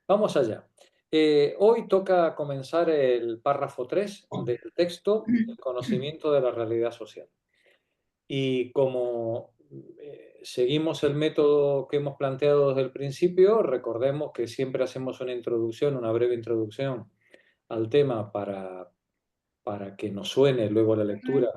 Vamos allá. Hoy toca comenzar el párrafo 3 del texto, el conocimiento de la realidad social. Y como seguimos el método que hemos planteado desde el principio, recordemos que siempre hacemos una introducción, una breve introducción al tema para que nos suene luego la lectura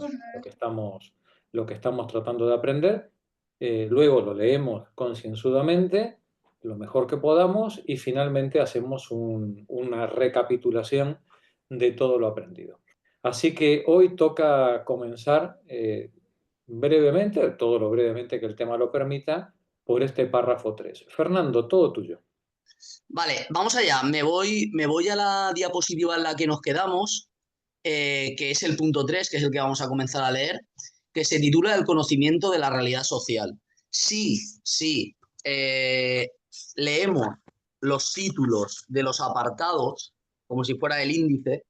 lo que estamos tratando de aprender. Luego lo leemos concienzudamente, lo mejor que podamos, y finalmente hacemos una recapitulación de todo lo aprendido. Así que hoy toca comenzar brevemente, todo lo brevemente que el tema lo permita, por este párrafo 3. Fernando, todo tuyo. Vale, vamos allá. Me voy a la diapositiva en la que nos quedamos, que es el punto 3, que es el que vamos a comenzar a leer, que se titula El conocimiento de la realidad social. Sí, leemos los títulos de los apartados, como si fuera el índice,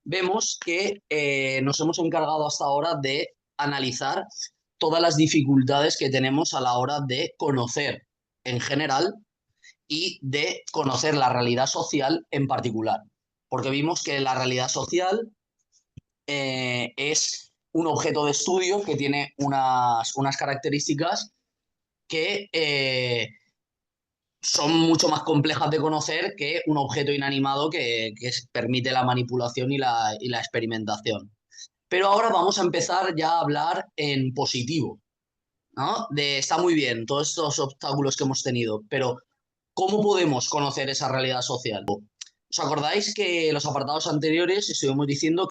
vemos que nos hemos encargado hasta ahora de analizar todas las dificultades que tenemos a la hora de conocer en general y de conocer la realidad social en particular. Porque vimos que la realidad social es un objeto de estudio que tiene unas características que son mucho más complejas de conocer que un objeto inanimado que permite la manipulación y la experimentación. Pero ahora vamos a empezar ya a hablar en positivo, ¿no? Está muy bien todos estos obstáculos que hemos tenido, pero ¿cómo podemos conocer esa realidad social? ¿Os acordáis que en los apartados anteriores estuvimos diciendo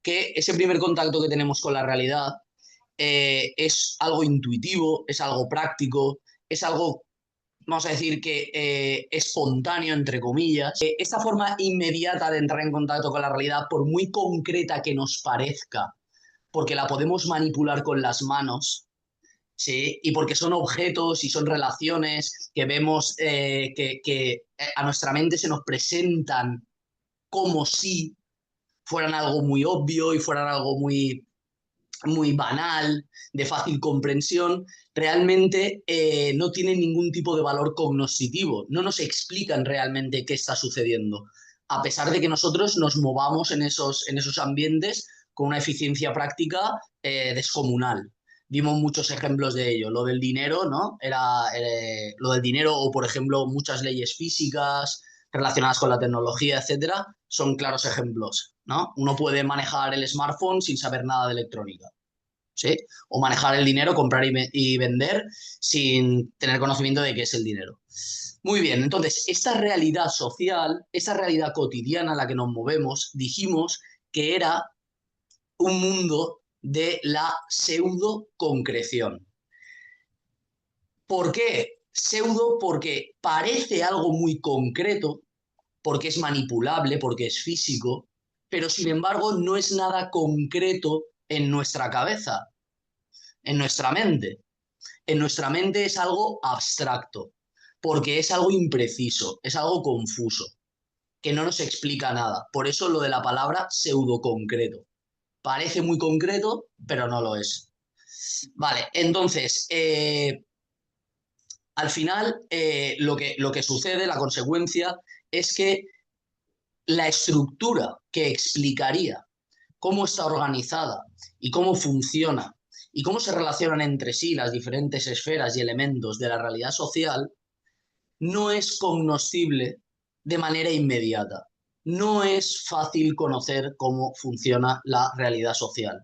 que ese primer contacto que tenemos con la realidad es algo intuitivo, es algo práctico, es algo, vamos a decir, que espontáneo, entre comillas? Esta forma inmediata de entrar en contacto con la realidad, por muy concreta que nos parezca, porque la podemos manipular con las manos, ¿sí? Y porque son objetos y son relaciones que vemos que a nuestra mente se nos presentan como si fueran algo muy obvio y fueran algo muy banal, de fácil comprensión, realmente no tienen ningún tipo de valor cognoscitivo, no nos explican realmente qué está sucediendo, a pesar de que nosotros nos movamos en esos ambientes con una eficiencia práctica descomunal. Vimos muchos ejemplos de ello. Lo del dinero, ¿no? Lo del dinero o, por ejemplo, muchas leyes físicas relacionadas con la tecnología, etcétera, son claros ejemplos, ¿no? Uno puede manejar el smartphone sin saber nada de electrónica, ¿sí? O manejar el dinero, comprar y vender sin tener conocimiento de qué es el dinero. Muy bien, entonces, esta realidad social, esta realidad cotidiana en la que nos movemos, dijimos que era un mundo de la pseudo concreción. ¿Por qué? Pseudo porque parece algo muy concreto, porque es manipulable, porque es físico, pero sin embargo no es nada concreto en nuestra cabeza, en nuestra mente. En nuestra mente es algo abstracto, porque es algo impreciso, es algo confuso, que no nos explica nada. Por eso lo de la palabra pseudoconcreto. Parece muy concreto, pero no lo es. Vale, entonces, al final, lo que sucede, la consecuencia, es que la estructura que explicaría cómo está organizada y cómo funciona y cómo se relacionan entre sí las diferentes esferas y elementos de la realidad social no es cognoscible de manera inmediata. No es fácil conocer cómo funciona la realidad social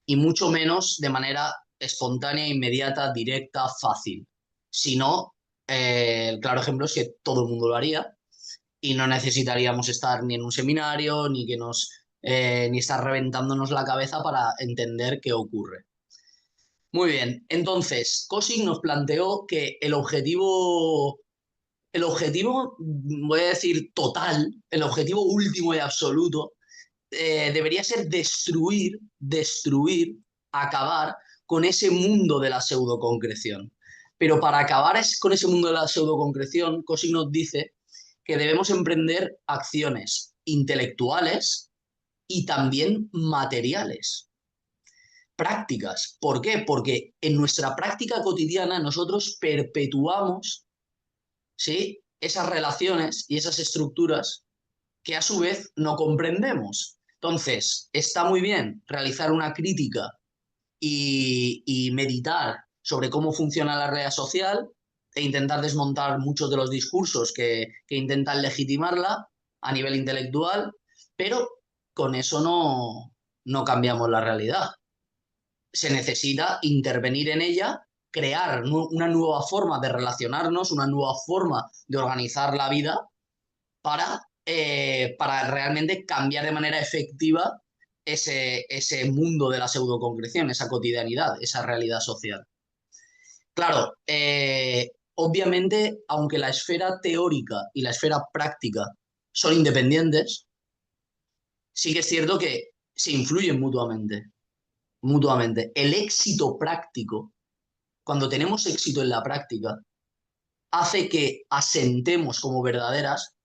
y mucho menos de manera espontánea, inmediata, directa, fácil. Si no, el claro ejemplo es que todo el mundo lo haría y no necesitaríamos estar ni en un seminario ni estar reventándonos la cabeza para entender qué ocurre. Muy bien, entonces, Cosig nos planteó que el objetivo, voy a decir total, el objetivo último y absoluto, debería ser destruir, acabar con ese mundo de la pseudoconcreción. Pero para acabar con ese mundo de la pseudoconcreción, Cosig nos dice que debemos emprender acciones intelectuales y también materiales, prácticas. ¿Por qué? Porque en nuestra práctica cotidiana nosotros perpetuamos, ¿sí? esas relaciones y esas estructuras que a su vez no comprendemos. Entonces, está muy bien realizar una crítica y meditar sobre cómo funciona la realidad social e intentar desmontar muchos de los discursos que intentan legitimarla a nivel intelectual, pero con eso no cambiamos la realidad. Se necesita intervenir en ella, crear una nueva forma de relacionarnos, una nueva forma de organizar la vida para realmente cambiar de manera efectiva ese mundo de la pseudoconcreción, esa cotidianidad, esa realidad social. Claro, obviamente, aunque la esfera teórica y la esfera práctica son independientes, sí que es cierto que se influyen mutuamente. Mutuamente. El éxito práctico, cuando tenemos éxito en la práctica, hace que asentemos como verdaderas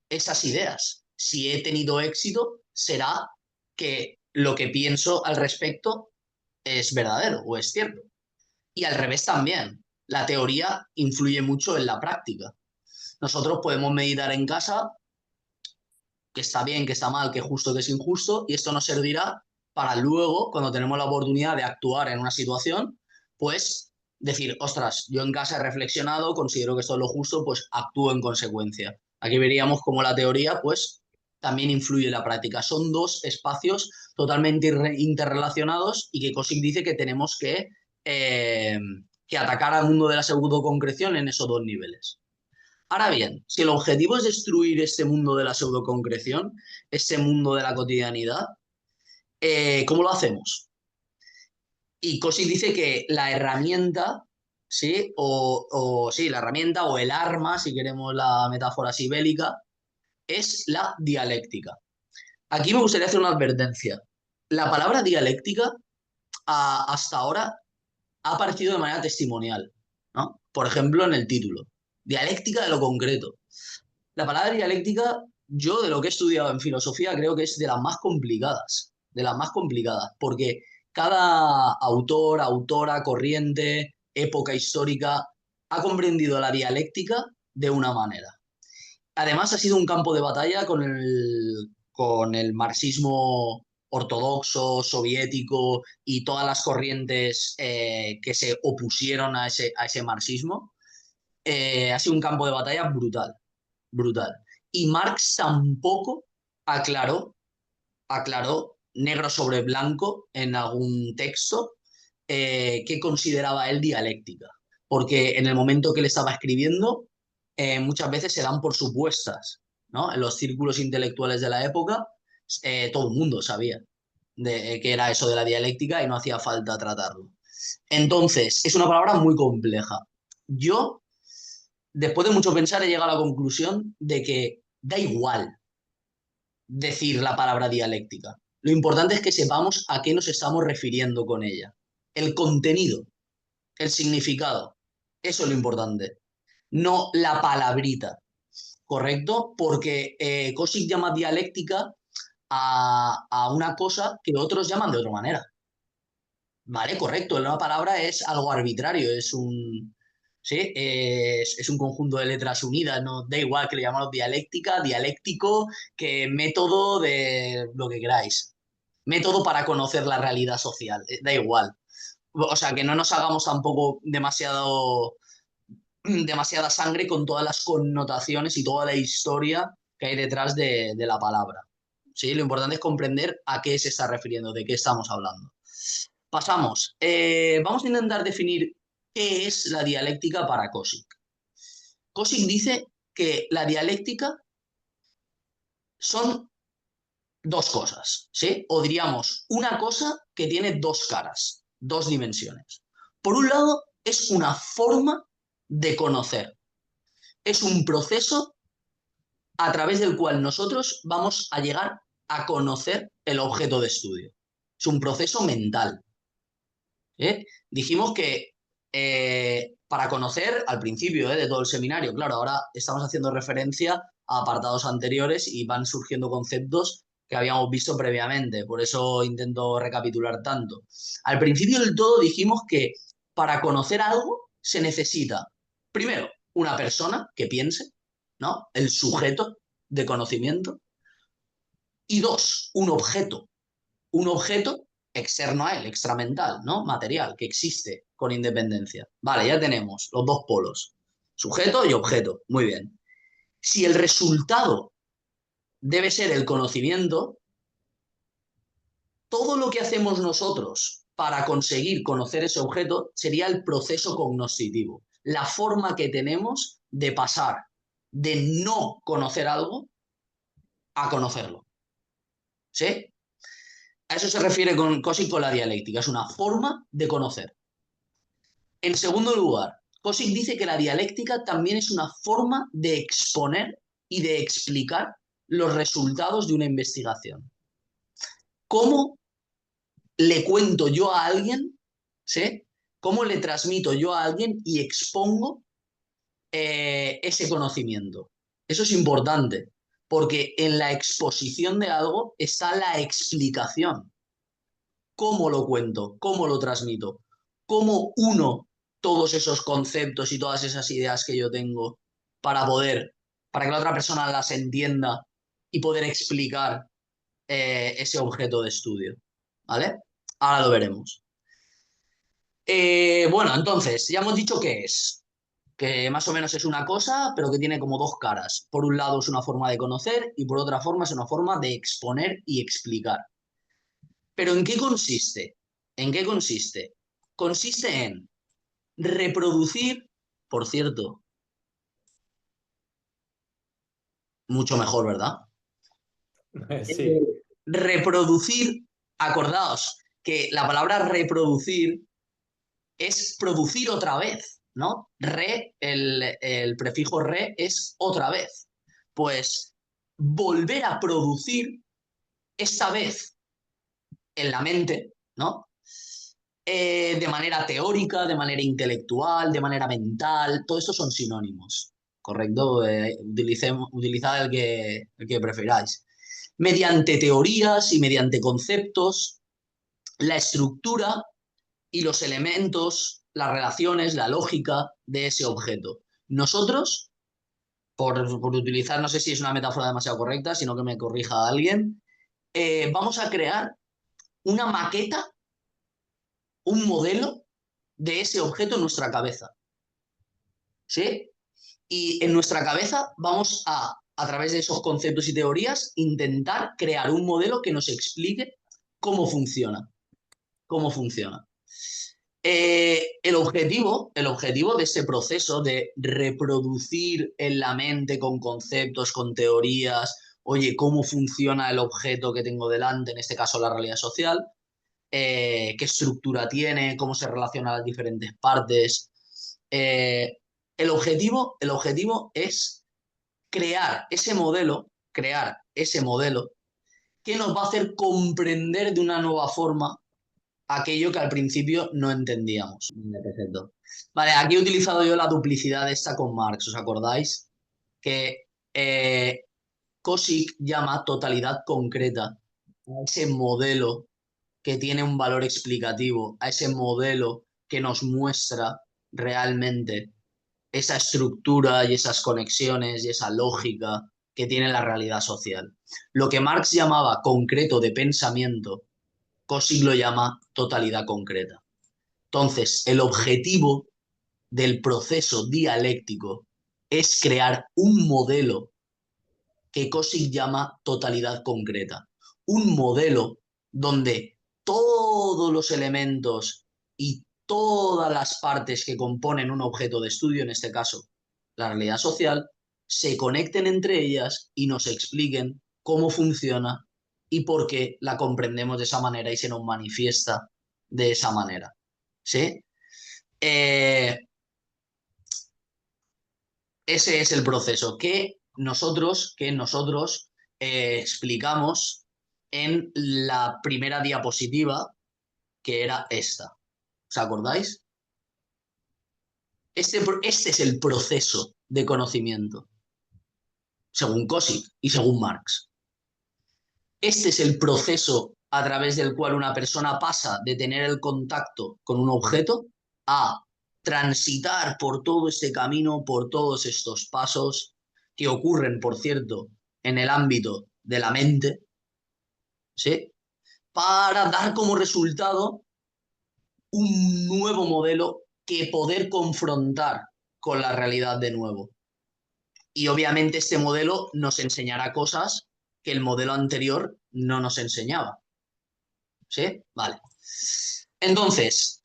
esas ideas. Si he tenido éxito, será que lo que pienso al respecto es verdadero o es cierto. Y al revés también. La teoría influye mucho en la práctica. Nosotros podemos meditar en casa que está bien, que está mal, que es justo, que es injusto, y esto nos servirá para luego, cuando tenemos la oportunidad de actuar en una situación, pues decir, ostras, yo en casa he reflexionado, considero que esto es lo justo, pues actúo en consecuencia. Aquí veríamos cómo la teoría, pues, también influye en la práctica. Son dos espacios totalmente interrelacionados y que Cosick dice que tenemos que atacar al mundo de la pseudoconcreción en esos dos niveles. Ahora bien, si el objetivo es destruir este mundo de la pseudoconcreción, este mundo de la cotidianidad, ¿cómo lo hacemos? Y Cosick dice que la herramienta, ¿sí? Sí, la herramienta o el arma, si queremos la metáfora así bélica, es la dialéctica. Aquí me gustaría hacer una advertencia. La palabra dialéctica hasta ahora ha aparecido de manera testimonial, ¿no? Por ejemplo, en el título. Dialéctica de lo concreto. La palabra dialéctica, yo de lo que he estudiado en filosofía, creo que es de las más complicadas, porque cada autor, autora, corriente, época histórica, ha comprendido la dialéctica de una manera. Además, ha sido un campo de batalla con el marxismo ortodoxo, soviético y todas las corrientes que se opusieron a ese marxismo. Ha sido un campo de batalla brutal, brutal. Y Marx tampoco aclaró, aclaró negro sobre blanco en algún texto qué consideraba él dialéctica. Porque en el momento que él estaba escribiendo, muchas veces se dan por supuestas, ¿no? En los círculos intelectuales de la época, todo el mundo sabía qué era eso de la dialéctica y no hacía falta tratarlo. Entonces, es una palabra muy compleja. Yo, después de mucho pensar, he llegado a la conclusión de que da igual decir la palabra dialéctica. Lo importante es que sepamos a qué nos estamos refiriendo con ella. El contenido, el significado. Eso es lo importante. No la palabrita, ¿correcto? Porque Cosick llama dialéctica a una cosa que otros llaman de otra manera. Vale, correcto. La palabra es algo arbitrario, ¿sí? Es un conjunto de letras unidas, no da igual que le llamamos dialéctica, dialéctico, que método de lo que queráis. Método para conocer la realidad social, da igual. O sea, que no nos hagamos tampoco demasiada sangre con todas las connotaciones y toda la historia que hay detrás de la palabra. ¿Sí? Lo importante es comprender a qué se está refiriendo, de qué estamos hablando. Pasamos. Vamos a intentar definir qué es la dialéctica para Cosick. Cosick dice que la dialéctica son dos cosas, ¿sí? O diríamos una cosa que tiene dos caras, dos dimensiones. Por un lado, es una forma de conocer. Es un proceso a través del cual nosotros vamos a llegar a conocer el objeto de estudio. Es un proceso mental. Dijimos que para conocer al principio de todo el seminario, claro, ahora estamos haciendo referencia a apartados anteriores y van surgiendo conceptos que habíamos visto previamente, por eso intento recapitular tanto. Al principio del todo dijimos que para conocer algo se necesita, primero, una persona que piense, ¿no? El sujeto de conocimiento. Y dos, un objeto. Un objeto externo a él, extramental, ¿no? Material, que existe con independencia. Vale, ya tenemos los dos polos. Sujeto y objeto. Muy bien. Si el resultado debe ser el conocimiento, todo lo que hacemos nosotros para conseguir conocer ese objeto sería el proceso cognoscitivo, la forma que tenemos de pasar de no conocer algo a conocerlo. ¿Sí? A eso se refiere con Cauchy con la dialéctica, es una forma de conocer. En segundo lugar, Cauchy dice que la dialéctica también es una forma de exponer y de explicar los resultados de una investigación. ¿Cómo le cuento yo a alguien, ¿sí? ¿Cómo le transmito yo a alguien y expongo ese conocimiento? Eso es importante, porque en la exposición de algo está la explicación. ¿Cómo lo cuento? ¿Cómo lo transmito? ¿Cómo uno todos esos conceptos y todas esas ideas que yo tengo para para que la otra persona las entienda y poder explicar ese objeto de estudio? ¿Vale? Ahora lo veremos. Bueno, entonces, ya hemos dicho qué es. Que más o menos es una cosa, pero que tiene como dos caras. Por un lado es una forma de conocer y por otra forma es una forma de exponer y explicar. ¿Pero en qué consiste? ¿En qué consiste? Consiste en reproducir, por cierto, mucho mejor, ¿verdad? Sí, Reproducir, acordaos que la palabra reproducir es producir otra vez, ¿no? El prefijo re es otra vez. Pues volver a producir, esta vez en la mente, ¿no? De manera teórica, de manera intelectual, de manera mental, todo esto son sinónimos, ¿correcto? Utilizad el que preferáis. Mediante teorías y mediante conceptos, la estructura y los elementos, las relaciones, la lógica de ese objeto. Nosotros, por utilizar, no sé si es una metáfora demasiado correcta, sino que me corrija alguien, vamos a crear una maqueta, un modelo de ese objeto en nuestra cabeza. ¿Sí? Y en nuestra cabeza vamos a través de esos conceptos y teorías, intentar crear un modelo que nos explique cómo funciona. Cómo funciona. El objetivo de este proceso de reproducir en la mente con conceptos, con teorías, oye, cómo funciona el objeto que tengo delante, en este caso la realidad social, qué estructura tiene, cómo se relacionan las diferentes partes. El objetivo es crear ese modelo que nos va a hacer comprender de una nueva forma aquello que al principio no entendíamos. Perfecto. Vale, aquí he utilizado yo la duplicidad esta con Marx, ¿os acordáis? Que Cauchy llama totalidad concreta a ese modelo que tiene un valor explicativo, a ese modelo que nos muestra realmente esa estructura y esas conexiones y esa lógica que tiene la realidad social. Lo que Marx llamaba concreto de pensamiento, Cauchy lo llama totalidad concreta. Entonces, el objetivo del proceso dialéctico es crear un modelo que Cauchy llama totalidad concreta. Un modelo donde todos los elementos y todas las partes que componen un objeto de estudio, en este caso la realidad social, se conecten entre ellas y nos expliquen cómo funciona y por qué la comprendemos de esa manera y se nos manifiesta de esa manera. ¿Sí? Eh, Ese es el proceso que nosotros explicamos en la primera diapositiva, que era esta. ¿Os acordáis? Este es el proceso de conocimiento, según Cauchy y según Marx. Este es el proceso a través del cual una persona pasa de tener el contacto con un objeto a transitar por todo este camino, por todos estos pasos, que ocurren, por cierto, en el ámbito de la mente, ¿sí? Para dar como resultado un nuevo modelo que poder confrontar con la realidad de nuevo. Y obviamente este modelo nos enseñará cosas que el modelo anterior no nos enseñaba. ¿Sí? Vale. Entonces,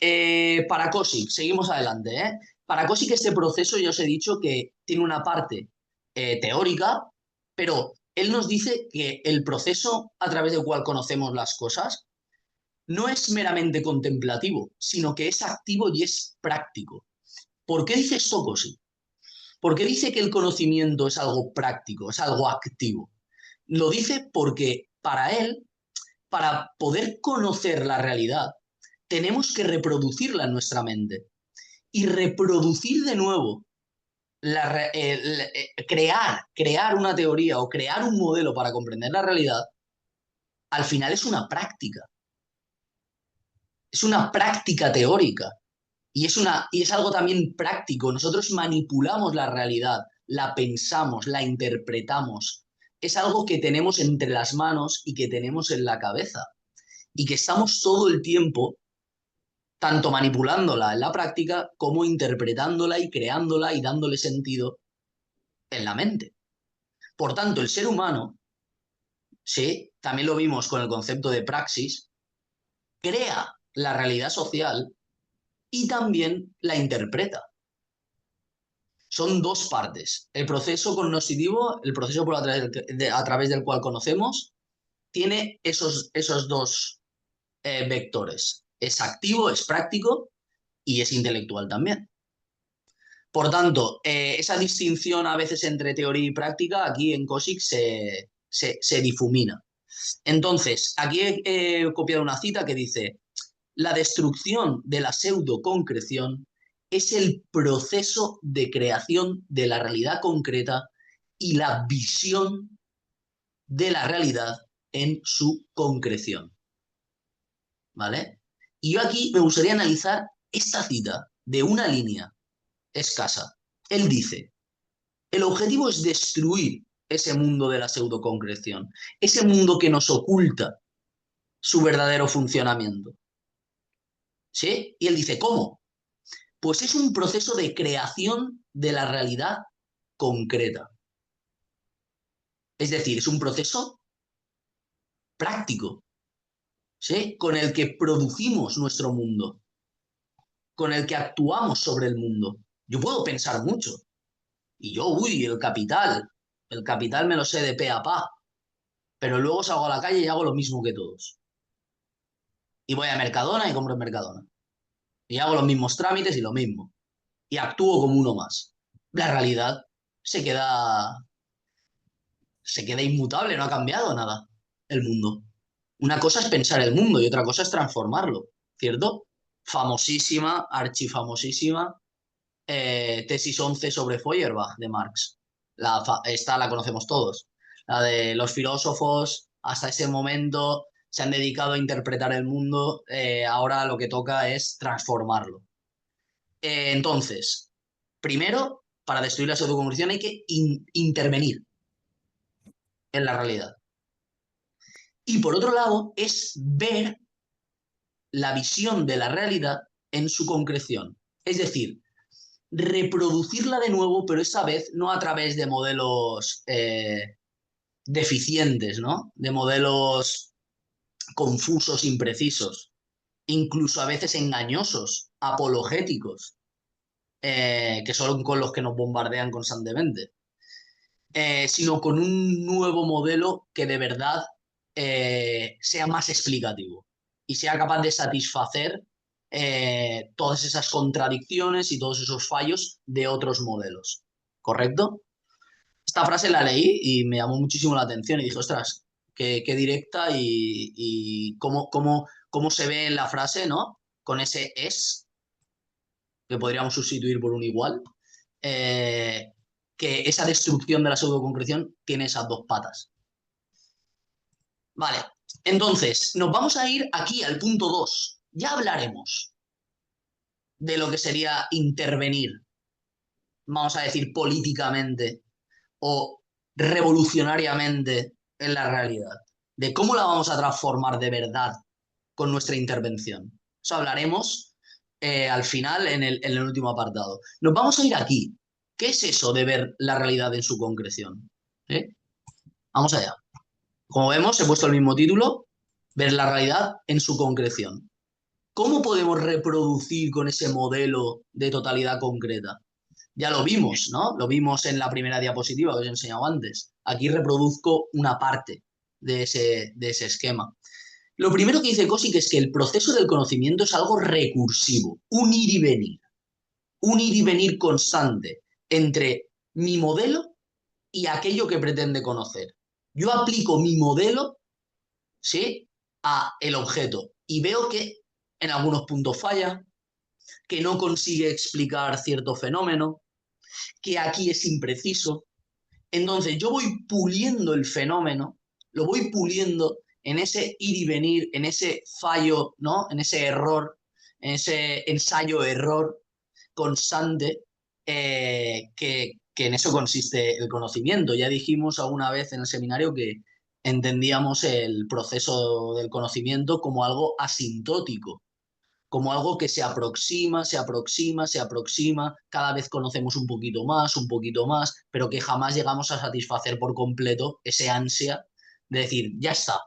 para Cosic, seguimos adelante, ¿eh? Para Cosic este proceso ya os he dicho que tiene una parte teórica, pero él nos dice que el proceso a través del cual conocemos las cosas no es meramente contemplativo, sino que es activo y es práctico. ¿Por qué dice esto Cosic? ¿Por qué dice que el conocimiento es algo práctico, es algo activo? Lo dice porque para él, para poder conocer la realidad, tenemos que reproducirla en nuestra mente. Y reproducir de nuevo, crear una teoría o crear un modelo para comprender la realidad, al final es una práctica teórica. Y es algo también práctico. Nosotros manipulamos la realidad, la pensamos, la interpretamos. Es algo que tenemos entre las manos y que tenemos en la cabeza. Y que estamos todo el tiempo tanto manipulándola en la práctica como interpretándola y creándola y dándole sentido en la mente. Por tanto, el ser humano, sí, también lo vimos con el concepto de praxis, crea la realidad social y también la interpreta. Son dos partes. El proceso cognoscitivo, el proceso a través del cual conocemos, tiene esos dos vectores. Es activo, es práctico y es intelectual también. Por tanto, esa distinción a veces entre teoría y práctica aquí en Cosic se difumina. Entonces, aquí he copiado una cita que dice: la destrucción de la pseudoconcreción es el proceso de creación de la realidad concreta y la visión de la realidad en su concreción. ¿Vale? Y yo aquí me gustaría analizar esta cita de una línea escasa. Él dice: el objetivo es destruir ese mundo de la pseudoconcreción, ese mundo que nos oculta su verdadero funcionamiento. ¿Sí? Y él dice: ¿cómo? Pues es un proceso de creación de la realidad concreta. Es decir, es un proceso práctico, ¿sí? Con el que producimos nuestro mundo, con el que actuamos sobre el mundo. Yo puedo pensar mucho. Y yo, uy, el capital me lo sé de pe a pa, pero luego salgo a la calle y hago lo mismo que todos. Y voy a Mercadona y compro en Mercadona. Y hago los mismos trámites y lo mismo. Y actúo como uno más. La realidad se queda, se queda inmutable, no ha cambiado nada el mundo. Una cosa es pensar el mundo y otra cosa es transformarlo, ¿cierto? Famosísima, archifamosísima, tesis 11 sobre Feuerbach de Marx. Esta la conocemos todos. La de los filósofos hasta ese momento se han dedicado a interpretar el mundo, ahora lo que toca es transformarlo. Entonces, primero, para destruir la pseudoconstrucción hay que intervenir en la realidad. Y por otro lado, es ver la visión de la realidad en su concreción. Es decir, reproducirla de nuevo, pero esta vez no a través de modelos deficientes, ¿no? De modelos confusos, imprecisos, incluso a veces engañosos, apologéticos, que son con los que nos bombardean constantemente, sino con un nuevo modelo que de verdad sea más explicativo y sea capaz de satisfacer todas esas contradicciones y todos esos fallos de otros modelos. ¿Correcto? Esta frase la leí y me llamó muchísimo la atención y dije: ostras, qué directa y cómo se ve en la frase, ¿no? Con ese es, que podríamos sustituir por un igual, eh, que esa destrucción de la pseudoconcreción tiene esas dos patas. Vale, entonces nos vamos a ir aquí al punto 2. Ya hablaremos de lo que sería intervenir, vamos a decir políticamente, o revolucionariamente en la realidad, de cómo la vamos a transformar de verdad con nuestra intervención. Eso hablaremos al final en el último apartado. Nos vamos a ir aquí. ¿Qué es eso de ver la realidad en su concreción? ¿Eh? Vamos allá. Como vemos, he puesto el mismo título, ver la realidad en su concreción. ¿Cómo podemos reproducir con ese modelo de totalidad concreta? Ya lo vimos, ¿no? Lo vimos en la primera diapositiva que os he enseñado antes. Aquí reproduzco una parte de ese esquema. Lo primero que dice Kossik es que el proceso del conocimiento es algo recursivo, un ir y venir constante entre mi modelo y aquello que pretende conocer. Yo aplico mi modelo, ¿sí?, a el objeto y veo que en algunos puntos falla, que no consigue explicar cierto fenómeno, que aquí es impreciso. Entonces yo voy puliendo el fenómeno, lo voy puliendo en ese ir y venir, en ese fallo, ¿no? En ese error, en ese ensayo-error constante, que en eso consiste el conocimiento. Ya dijimos alguna vez en el seminario que entendíamos el proceso del conocimiento como algo asintótico, como algo que se aproxima, se aproxima, se aproxima, cada vez conocemos un poquito más, pero que jamás llegamos a satisfacer por completo ese ansia de decir, ya está,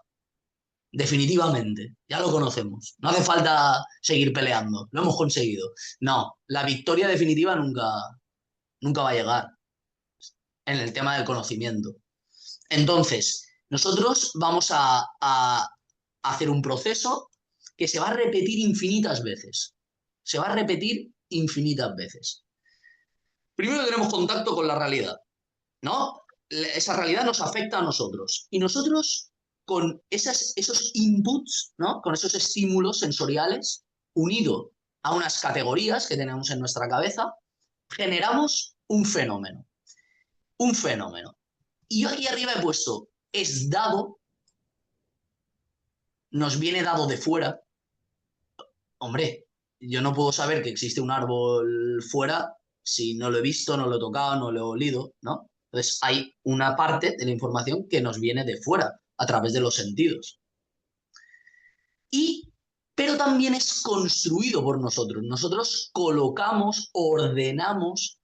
definitivamente, ya lo conocemos, no hace falta seguir peleando, lo hemos conseguido. No, la victoria definitiva nunca va a llegar en el tema del conocimiento. Entonces, nosotros vamos a hacer un proceso que se va a repetir infinitas veces. Se va a repetir infinitas veces. Primero tenemos contacto con la realidad, ¿no? Esa realidad nos afecta a nosotros. Y nosotros, con esos inputs, ¿no? Con esos estímulos sensoriales, unido a unas categorías que tenemos en nuestra cabeza, generamos un fenómeno. Un fenómeno. Y yo aquí arriba he puesto, es dado, nos viene dado de fuera. Hombre, yo no puedo saber que existe un árbol fuera si no lo he visto, no lo he tocado, no lo he olido, ¿no? Entonces hay una parte de la información que nos viene de fuera, a través de los sentidos. Y, pero también es construido por nosotros. Nosotros colocamos, ordenamos,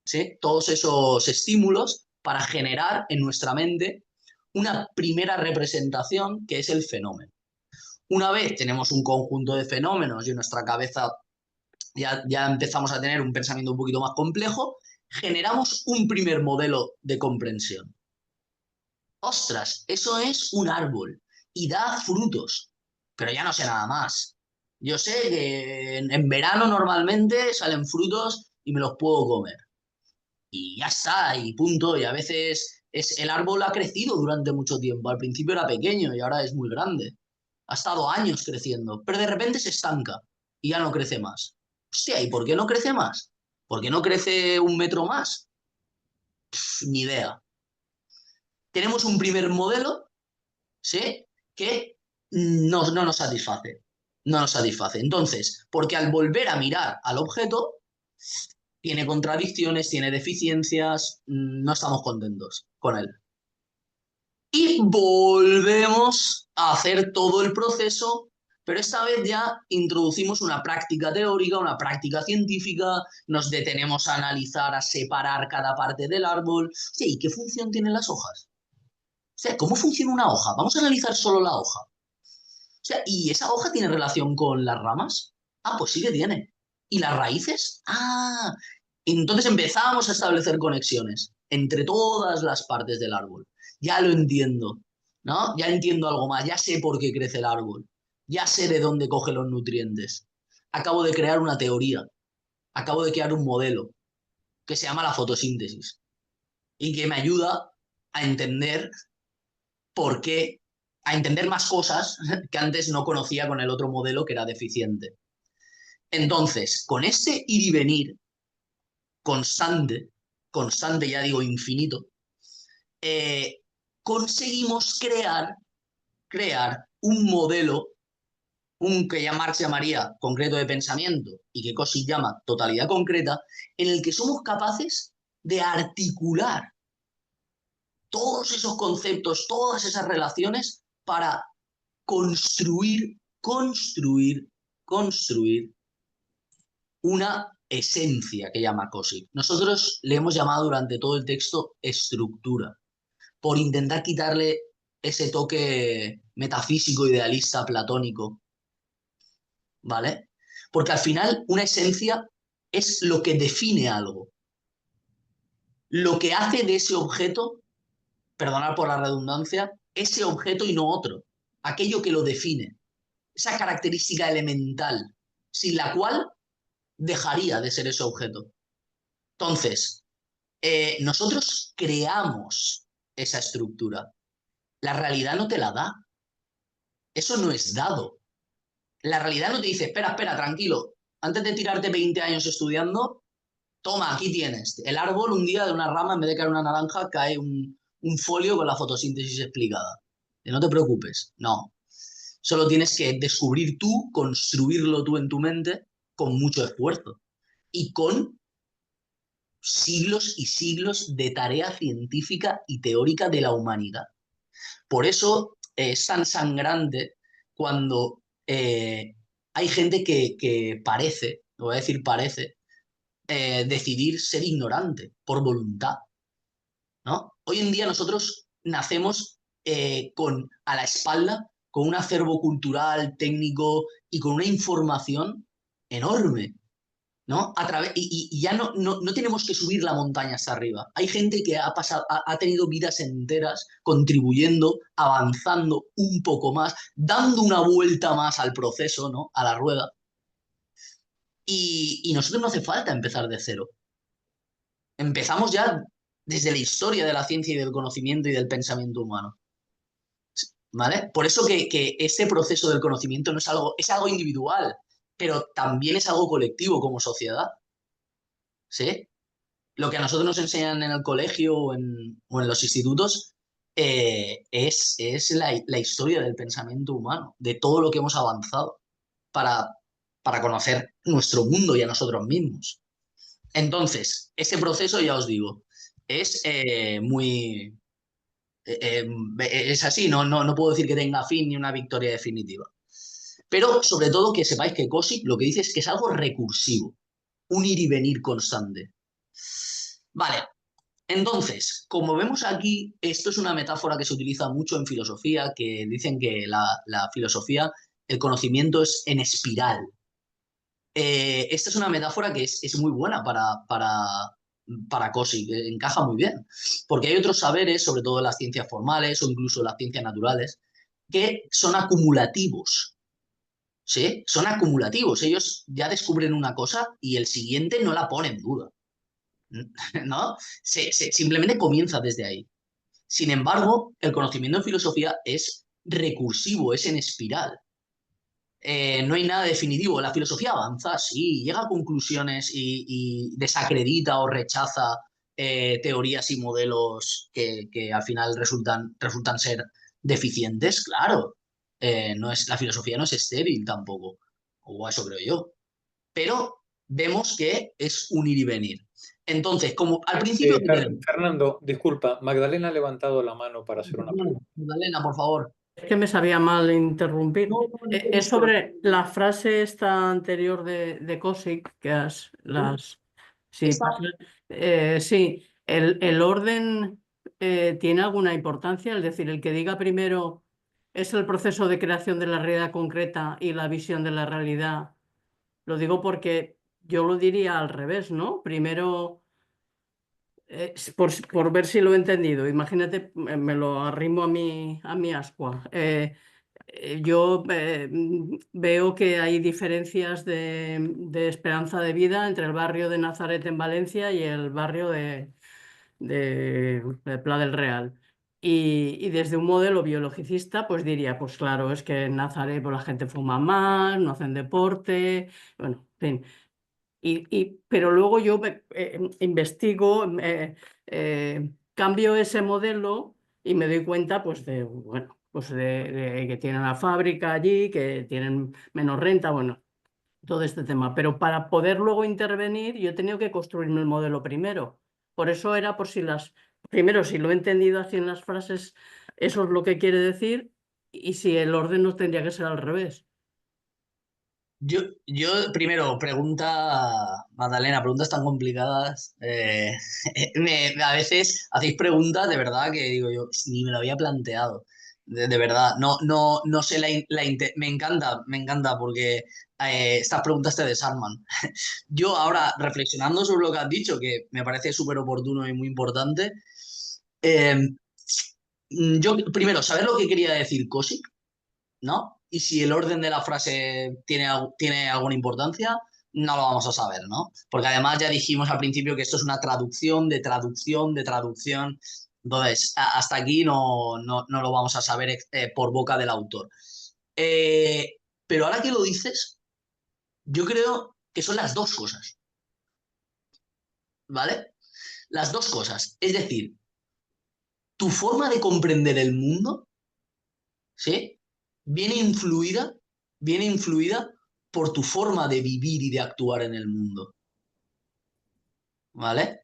¿sí?, todos esos estímulos para generar en nuestra mente una primera representación que es el fenómeno. Una vez tenemos un conjunto de fenómenos y en nuestra cabeza ya empezamos a tener un pensamiento un poquito más complejo, generamos un primer modelo de comprensión. Ostras, eso es un árbol y da frutos, pero ya no sé nada más. Yo sé que en verano normalmente salen frutos y me los puedo comer. Y ya está, y punto. Y a veces el árbol ha crecido durante mucho tiempo. Al principio era pequeño y ahora es muy grande. Ha estado años creciendo, pero de repente se estanca y ya no crece más. Hostia, ¿y por qué no crece más? ¿Por qué no crece un metro más? Ni idea. Tenemos un primer modelo, ¿sí?, que no nos satisface. No nos satisface. Entonces, porque al volver a mirar al objeto, tiene contradicciones, tiene deficiencias, no estamos contentos con él. Y volvemos a hacer todo el proceso, pero esta vez ya introducimos una práctica teórica, una práctica científica, nos detenemos a analizar, a separar cada parte del árbol. Sí, ¿y qué función tienen las hojas? O sea, ¿cómo funciona una hoja? Vamos a analizar solo la hoja. O sea, ¿y esa hoja tiene relación con las ramas? Ah, pues sí que tiene. ¿Y las raíces? Ah, entonces empezamos a establecer conexiones entre todas las partes del árbol. Ya lo entiendo, ¿no? Ya entiendo algo más, ya sé por qué crece el árbol, ya sé de dónde coge los nutrientes. Acabo de crear una teoría, acabo de crear un modelo que se llama la fotosíntesis y que me ayuda a entender por qué, a entender más cosas que antes no conocía con el otro modelo que era deficiente. Entonces, con este ir y venir constante, constante ya digo infinito, conseguimos crear un modelo, un que ya Marx llamaría concreto de pensamiento y que Kossik llama totalidad concreta, en el que somos capaces de articular todos esos conceptos, todas esas relaciones para construir una esencia que llama Cosic. Nosotros le hemos llamado durante todo el texto estructura, por intentar quitarle ese toque metafísico, idealista, platónico, ¿vale? Porque al final una esencia es lo que define algo, lo que hace de ese objeto, perdonad por la redundancia, ese objeto y no otro, aquello que lo define, esa característica elemental, sin la cual dejaría de ser ese objeto. Entonces, nosotros creamos esa estructura. La realidad no te la da. Eso no es dado. La realidad no te dice, espera, espera, tranquilo. Antes de tirarte 20 años estudiando, toma, aquí tienes. El árbol, un día de una rama, en vez de caer una naranja, cae un folio con la fotosíntesis explicada. Y no te preocupes, no. Solo tienes que descubrir tú, construirlo tú en tu mente con mucho esfuerzo y con siglos y siglos de tarea científica y teórica de la humanidad. Por eso es tan sangrante cuando hay gente que parece, lo voy a decir parece, decidir ser ignorante por voluntad, ¿no? Hoy en día nosotros nacemos a la espalda con un acervo cultural, técnico y con una información enorme, ¿no? Y ya no tenemos que subir la montaña hasta arriba. Hay gente que ha tenido vidas enteras contribuyendo, avanzando un poco más, dando una vuelta más al proceso, ¿no? A la rueda. Y nosotros no hace falta empezar de cero. Empezamos ya desde la historia de la ciencia y del conocimiento y del pensamiento humano. ¿Vale? Por eso que ese proceso del conocimiento no es algo individual, pero también es algo colectivo como sociedad. ¿Sí? Lo que a nosotros nos enseñan en el colegio o en los institutos es la historia del pensamiento humano, de todo lo que hemos avanzado para, para conocer nuestro mundo y a nosotros mismos. Entonces, ese proceso, ya os digo, es muy... es así, no puedo decir que tenga fin ni una victoria definitiva. Pero sobre todo que sepáis que Cosic lo que dice es que es algo recursivo, un ir y venir constante. Vale, entonces, como vemos aquí, esto es una metáfora que se utiliza mucho en filosofía, que dicen que la filosofía, el conocimiento es en espiral. Esta es una metáfora que es muy buena para Cosic, encaja muy bien, porque hay otros saberes, sobre todo las ciencias formales o incluso las ciencias naturales, que son acumulativos. ¿Sí? Son acumulativos. Ellos ya descubren una cosa y el siguiente no la pone en duda. ¿No? Simplemente comienza desde ahí. Sin embargo, el conocimiento en filosofía es recursivo, es en espiral. No hay nada definitivo. La filosofía avanza, sí, llega a conclusiones y desacredita o rechaza teorías y modelos que al final resultan ser deficientes, claro. La filosofía no es estéril tampoco, o eso creo yo. Pero vemos que es un ir y venir. Entonces, como al principio... Fernando, disculpa, Magdalena ha levantado la mano para hacer una pregunta. Magdalena, por favor. Es que me sabía mal interrumpir. No, no, no, Es sobre la frase esta anterior de Cosic, que sí, Esta, sí, el orden tiene alguna importancia, es decir, el que diga primero es el proceso de creación de la realidad concreta y la visión de la realidad. Lo digo porque yo lo diría al revés, ¿no? Primero por ver si lo he entendido, imagínate, me lo arrimo a mi ascua. Yo veo que hay diferencias de esperanza de vida entre el barrio de Nazaret en Valencia y el barrio de Pla del Real. Y desde un modelo biologicista, pues diría, pues claro, es que en Nazaret pues, la gente fuma más, no hacen deporte, bueno, en fin. Pero luego yo investigo, cambio ese modelo y me doy cuenta pues de, bueno, pues de que tienen la fábrica allí, que tienen menos renta, bueno, todo este tema. Pero para poder luego intervenir yo he tenido que construirme el modelo primero. Por eso era por primero, si lo he entendido así en las frases, eso es lo que quiere decir, y si el orden no tendría que ser al revés. Yo primero, Magdalena, preguntas tan complicadas. A veces hacéis preguntas de verdad que digo yo, ni me lo había planteado. De verdad, no sé me encanta porque estas preguntas te desarman. Yo ahora, reflexionando sobre lo que has dicho, que me parece súper oportuno y muy importante, eh, yo primero, saber lo que quería decir Cosic, ¿no? Y si el orden de la frase tiene alguna importancia, no lo vamos a saber, ¿no? Porque además ya dijimos al principio que esto es una traducción de traducción de traducción. Entonces, hasta aquí no lo vamos a saber por boca del autor. Pero ahora que lo dices, yo creo que son las dos cosas, ¿vale? Las dos cosas. Es decir, tu forma de comprender el mundo, ¿sí? Viene influida, viene influida por tu forma de vivir y de actuar en el mundo, ¿vale?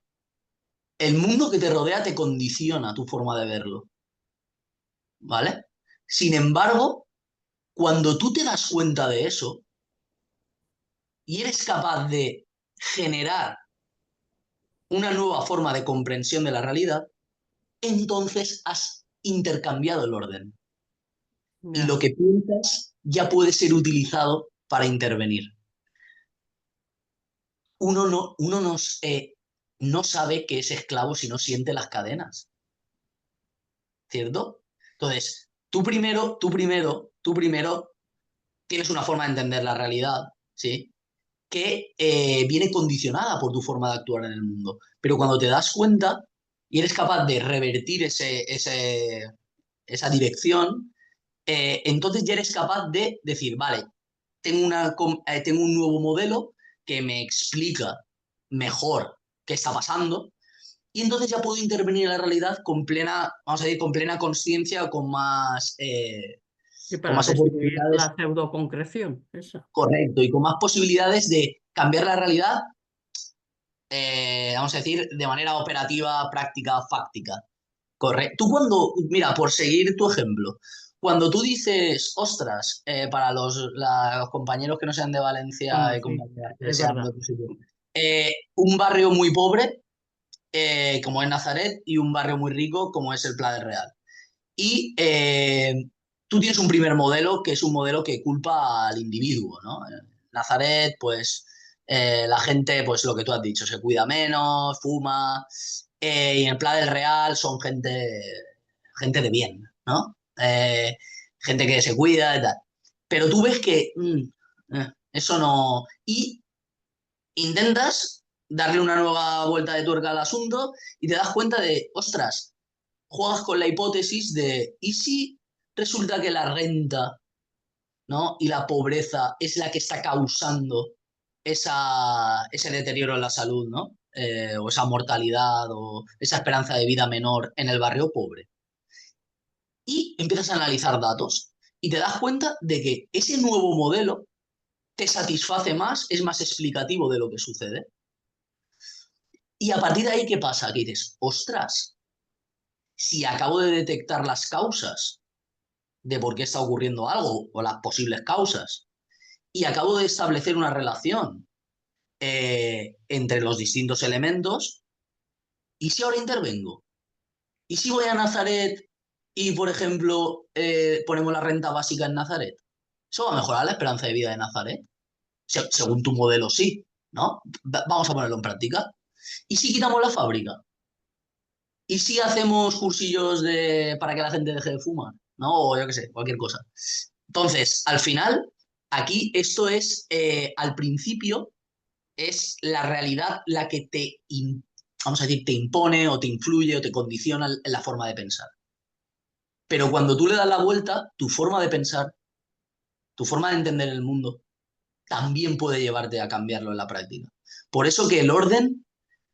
El mundo que te rodea te condiciona tu forma de verlo, ¿vale? Sin embargo, cuando tú te das cuenta de eso y eres capaz de generar una nueva forma de comprensión de la realidad, entonces has intercambiado el orden y Ya, lo que piensas ya puede ser utilizado para intervenir. Uno no sabe que es esclavo si no siente las cadenas, ¿cierto? Entonces, tú primero tienes una forma de entender la realidad, ¿sí? Que viene condicionada por tu forma de actuar en el mundo. Pero cuando te das cuenta y eres capaz de revertir esa dirección, entonces ya eres capaz de decir, vale, tengo un nuevo modelo que me explica mejor qué está pasando y entonces ya puedo intervenir en la realidad con plena, vamos a decir, con plena conciencia o y con para más describir oportunidades, la pseudoconcreción, esa. correcto, y con más posibilidades de cambiar la realidad, vamos a decir, de manera operativa, práctica, fáctica. Correcto. Tú mira, por seguir tu ejemplo, cuando tú dices, ostras, para los compañeros que no sean de Valencia Bueno, y sí, compañeras que es sean de verdad. otro sitio, un barrio muy pobre, como es Nazaret, y un barrio muy rico, como es el Pla del Real. Y tú tienes un primer modelo, que es un modelo que culpa al individuo, ¿no? En Nazaret, pues la gente, pues lo que tú has dicho, se cuida menos, fuma, y en Pla del Real son gente de bien, ¿no? Gente que se cuida y tal. Pero tú ves que eso no. Y intentas darle una nueva vuelta de tuerca al asunto y te das cuenta de, ostras, juegas con la hipótesis de, ¿y si resulta que la renta, ¿no? y la pobreza es la que está causando ese deterioro en la salud, ¿no? O esa mortalidad o esa esperanza de vida menor en el barrio pobre? Y empiezas a analizar datos y te das cuenta de que ese nuevo modelo te satisface más, es más explicativo de lo que sucede. Y a partir de ahí, ¿qué pasa? Que dices, ostras, si acabo de detectar las causas de por qué está ocurriendo algo o las posibles causas y acabo de establecer una relación entre los distintos elementos, ¿y si ahora intervengo? ¿Y si voy a Nazaret y, por ejemplo, ponemos la renta básica en Nazaret? ¿Eso va a mejorar la esperanza de vida de Nazaret? Según tu modelo, sí, ¿no? Vamos a ponerlo en práctica. ¿Y si quitamos la fábrica? ¿Y si hacemos cursillos para que la gente deje de fumar? ¿No? O yo qué sé, cualquier cosa. Entonces, al final, aquí esto es, al principio, es la realidad la que vamos a decir, te impone o te influye o te condiciona en la forma de pensar. Pero cuando tú le das la vuelta, tu forma de pensar, tu forma de entender el mundo, también puede llevarte a cambiarlo en la práctica. Por eso que el orden,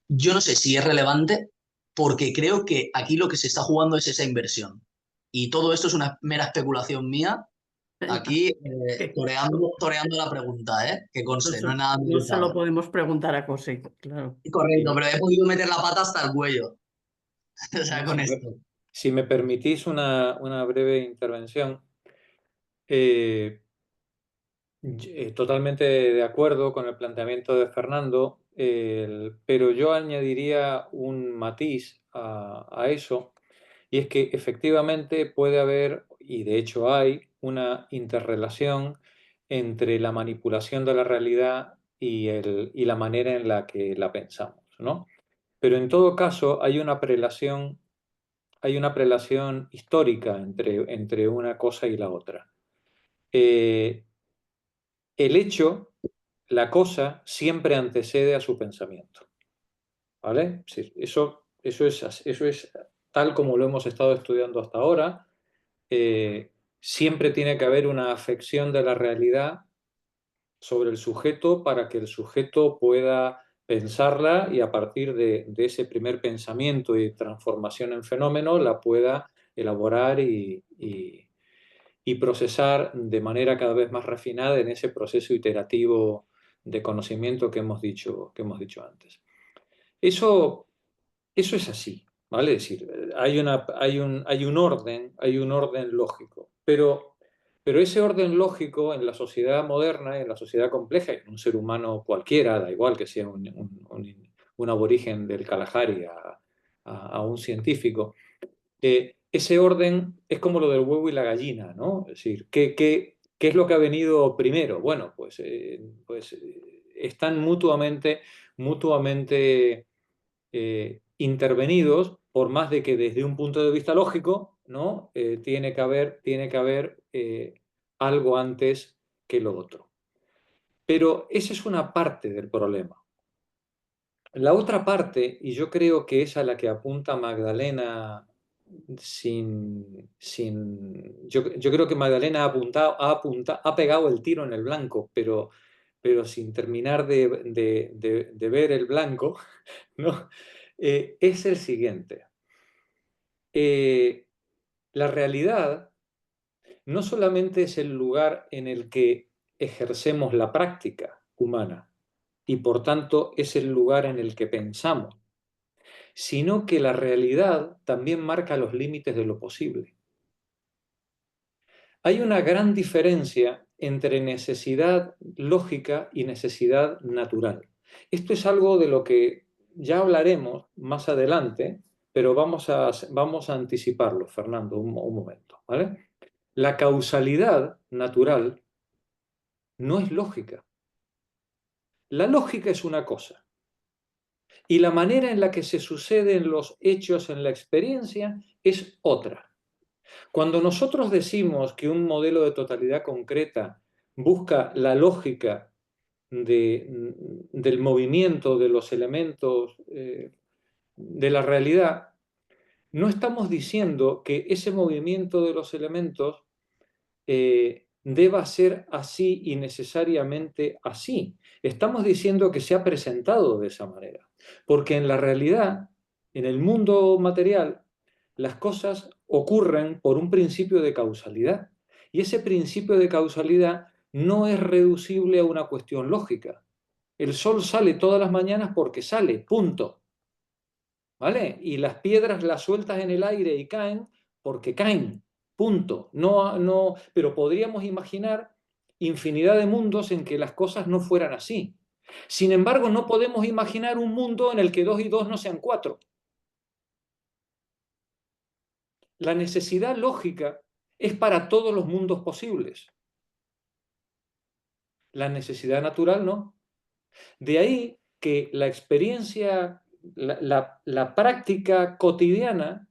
yo no sé si es relevante, porque creo que aquí lo que se está jugando es esa inversión. Y todo esto es una mera especulación mía. Aquí Que toreando la pregunta, ¿eh? Que no conste, se, no es nada no se lo meditado. podemos preguntar a Cosec, claro. Correcto, pero he podido meter la pata hasta el cuello. O sea, con esto. Si me permitís una breve intervención, eh, totalmente de acuerdo con el planteamiento de Fernando, pero yo añadiría un matiz a eso, y es que efectivamente puede haber, y de hecho hay, una interrelación entre la manipulación de la realidad y la manera en la que la pensamos, ¿no? Pero en todo caso hay una prelación histórica entre una cosa y la otra. Eh, el hecho, la cosa, siempre antecede a su pensamiento, ¿vale? Sí, eso es tal como lo hemos estado estudiando hasta ahora. Siempre tiene que haber una afección de la realidad sobre el sujeto para que el sujeto pueda pensarla y a partir de ese primer pensamiento y transformación en fenómeno la pueda elaborar y procesar de manera cada vez más refinada en ese proceso iterativo de conocimiento que hemos dicho antes. Eso, eso es así, ¿vale? Es decir, hay un orden lógico, pero ese orden lógico en la sociedad moderna, en la sociedad compleja, en un ser humano cualquiera, da igual que sea un aborigen del Kalahari a un científico, ese orden es como lo del huevo y la gallina, ¿no? Es decir, ¿qué es lo que ha venido primero? Bueno, están mutuamente intervenidos, por más de que desde un punto de vista lógico, ¿no? Tiene que haber algo antes que lo otro. Pero esa es una parte del problema. La otra parte, y yo creo que es a la que apunta Magdalena yo creo que Magdalena ha pegado el tiro en el blanco, pero sin terminar de ver el blanco, ¿no? Es el siguiente. La realidad no solamente es el lugar en el que ejercemos la práctica humana y por tanto es el lugar en el que pensamos, sino que la realidad también marca los límites de lo posible. Hay una gran diferencia entre necesidad lógica y necesidad natural. Esto es algo de lo que ya hablaremos más adelante, pero vamos a anticiparlo, Fernando, un momento, ¿vale? La causalidad natural no es lógica. La lógica es una cosa y la manera en la que se suceden los hechos en la experiencia es otra. Cuando nosotros decimos que un modelo de totalidad concreta busca la lógica del movimiento de los elementos de la realidad, no estamos diciendo que ese movimiento de los elementos deba ser así y necesariamente así. Estamos diciendo que se ha presentado de esa manera, porque en la realidad, en el mundo material, las cosas ocurren por un principio de causalidad, y ese principio de causalidad no es reducible a una cuestión lógica. El sol sale todas las mañanas porque sale, punto. ¿Vale? Y las piedras las sueltas en el aire y caen porque caen, punto. Pero podríamos imaginar infinidad de mundos en que las cosas no fueran así. Sin embargo, no podemos imaginar un mundo en el que 2 y 2 no sean 4. La necesidad lógica es para todos los mundos posibles. La necesidad natural no. De ahí que la experiencia, la práctica cotidiana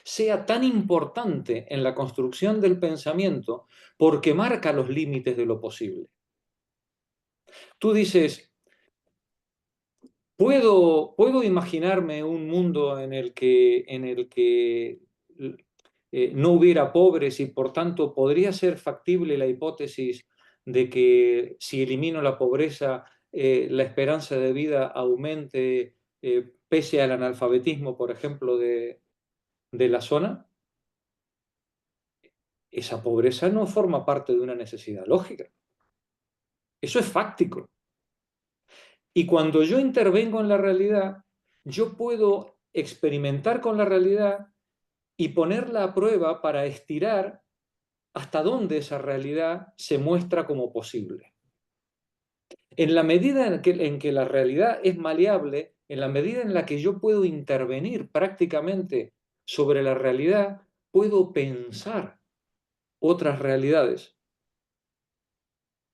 sea tan importante en la construcción del pensamiento porque marca los límites de lo posible. Tú dices, ¿puedo imaginarme un mundo en el que no hubiera pobres y por tanto podría ser factible la hipótesis de que si elimino la pobreza, la esperanza de vida aumente pese al analfabetismo, por ejemplo, de la zona? Esa pobreza no forma parte de una necesidad lógica. Eso es fáctico. Y cuando yo intervengo en la realidad, yo puedo experimentar con la realidad y ponerla a prueba para estirar hasta dónde esa realidad se muestra como posible. En la medida en que la realidad es maleable, en la medida en la que yo puedo intervenir prácticamente sobre la realidad, puedo pensar otras realidades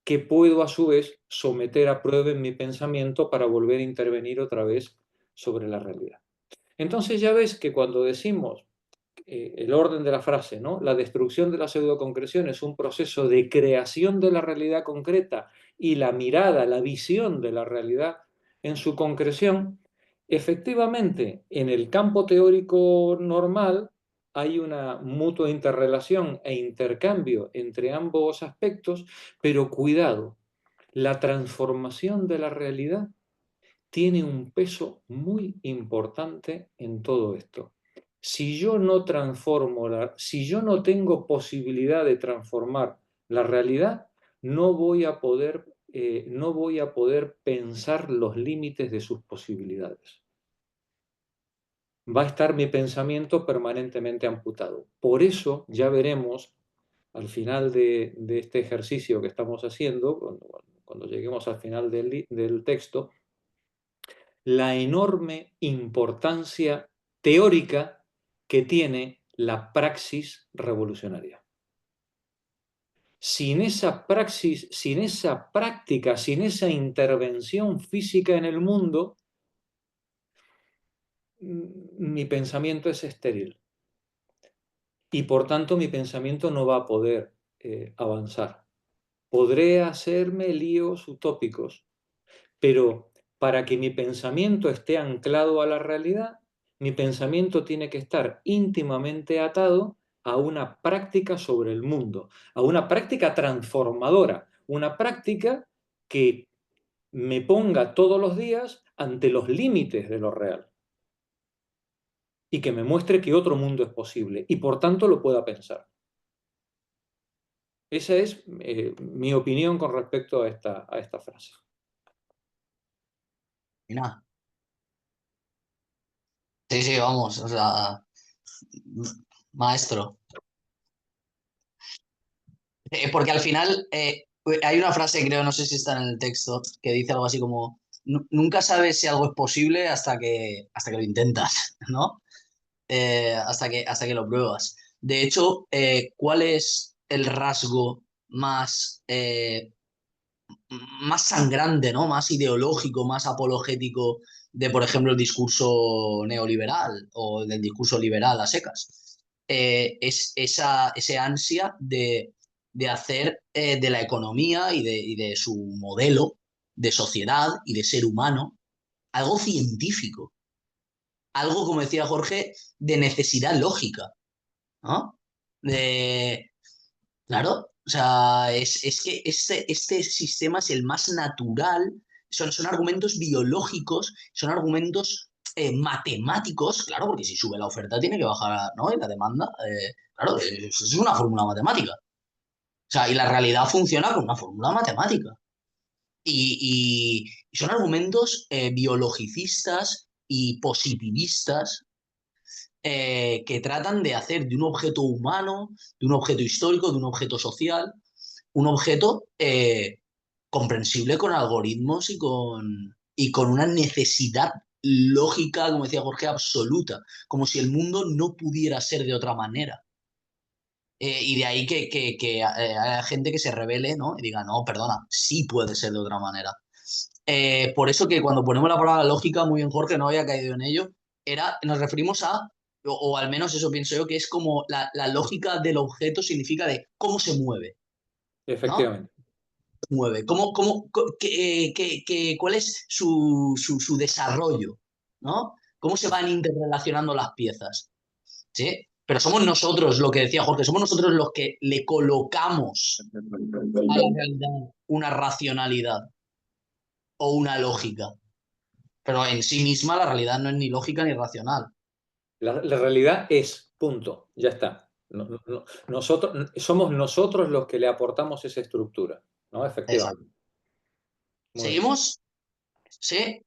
que puedo a su vez someter a prueba en mi pensamiento para volver a intervenir otra vez sobre la realidad. Entonces ya ves que cuando decimos el orden de la frase, ¿no? La destrucción de la pseudoconcreción es un proceso de creación de la realidad concreta y la mirada, la visión de la realidad en su concreción. Efectivamente, en el campo teórico normal hay una mutua interrelación e intercambio entre ambos aspectos, pero cuidado, la transformación de la realidad tiene un peso muy importante en todo esto. Si yo no transformo, si yo no tengo posibilidad de transformar la realidad, no voy a poder, no voy a poder pensar los límites de sus posibilidades. Va a estar mi pensamiento permanentemente amputado. Por eso ya veremos al final de este ejercicio que estamos haciendo, cuando lleguemos al final del texto, la enorme importancia teórica que tiene la praxis revolucionaria. Sin esa praxis, sin esa práctica, sin esa intervención física en el mundo, mi pensamiento es estéril y por tanto mi pensamiento no va a poder avanzar. Podré hacerme líos utópicos, pero para que mi pensamiento esté anclado a la realidad, mi pensamiento tiene que estar íntimamente atado a una práctica sobre el mundo, a una práctica transformadora, una práctica que me ponga todos los días ante los límites de lo real y que me muestre que otro mundo es posible y por tanto lo pueda pensar. Esa es mi opinión con respecto a esta frase. Y nada. Sí, sí, vamos, o sea, maestro. Porque al final hay una frase, creo, no sé si está en el texto, que dice algo así como, Nunca sabes si algo es posible hasta que lo intentas", ¿no? Hasta que lo pruebas. De hecho, ¿cuál es el rasgo más sangrante, ¿no? Más ideológico, más apologético de, por ejemplo, el discurso neoliberal o del discurso liberal a secas? Es ese ansia de hacer de la economía y de su modelo de sociedad y de ser humano algo científico, algo, como decía Jorge, de necesidad lógica, ¿no? De, claro, o sea, es que este sistema es el más natural, son argumentos biológicos, son argumentos matemáticos, claro, porque si sube la oferta tiene que bajar, ¿no? Y la demanda, claro, es una fórmula matemática. O sea, y la realidad funciona con una fórmula matemática. Y son argumentos biologicistas y positivistas que tratan de hacer de un objeto humano, de un objeto histórico, de un objeto social, un objeto comprensible con algoritmos y con una necesidad lógica, como decía Jorge, absoluta, como si el mundo no pudiera ser de otra manera. Y de ahí que haya gente que se revele, ¿no? Y diga, no, perdona, sí puede ser de otra manera. Por eso que cuando ponemos la palabra lógica, muy bien Jorge, no había caído en ello, nos referimos a, o al menos eso pienso yo, que es como la lógica del objeto significa de cómo se mueve, ¿no? Efectivamente. Mueve, cuál es su desarrollo, ¿no? ¿Cómo se van interrelacionando las piezas? ¿Sí? Pero somos nosotros, lo que decía Jorge, somos nosotros los que le colocamos a la realidad una racionalidad o una lógica. Pero en sí misma la realidad no es ni lógica ni racional. La realidad es, punto, ya está. Somos nosotros los que le aportamos esa estructura, ¿no? Exacto. Efectivamente. Muy bien. ¿Seguimos? ¿Sí?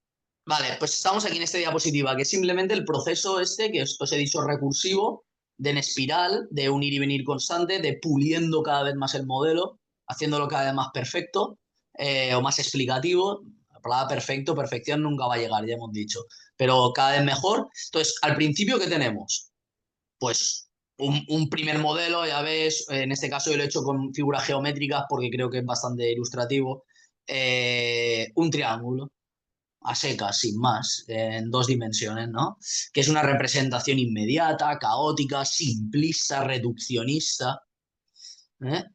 Vale, pues estamos aquí en esta diapositiva, que es simplemente el proceso este que os he dicho recursivo, de en espiral, de un ir y venir constante, de puliendo cada vez más el modelo, haciéndolo cada vez más perfecto o más explicativo. La palabra perfecto, perfección nunca va a llegar, ya hemos dicho, pero cada vez mejor. Entonces, al principio, ¿qué tenemos? Pues un primer modelo, ya ves, en este caso yo lo he hecho con figuras geométricas porque creo que es bastante ilustrativo. Un triángulo a secas, sin más, en 2 dimensiones, ¿no? Que es una representación inmediata, caótica, simplista, reduccionista, ¿eh?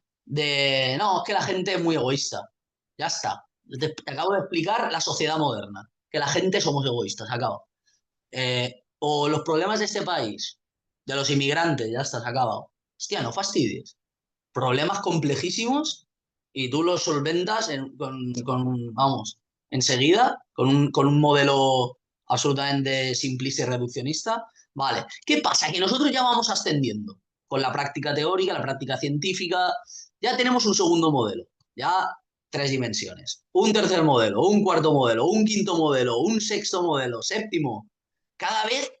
No, es que la gente es muy egoísta. Ya está. Te acabo de explicar la sociedad moderna, que la gente somos egoístas, acaba. O los problemas de este país, de los inmigrantes, ya está, se ha acabado. Hostia, no fastidies. Problemas complejísimos y tú los solventas vamos, enseguida, con un modelo absolutamente simplista y reduccionista. Vale, ¿qué pasa? Que nosotros ya vamos ascendiendo con la práctica teórica, la práctica científica, ya tenemos un segundo modelo, ya 3 dimensiones, un tercer modelo, un cuarto modelo, un quinto modelo, un sexto modelo, séptimo. Cada vez,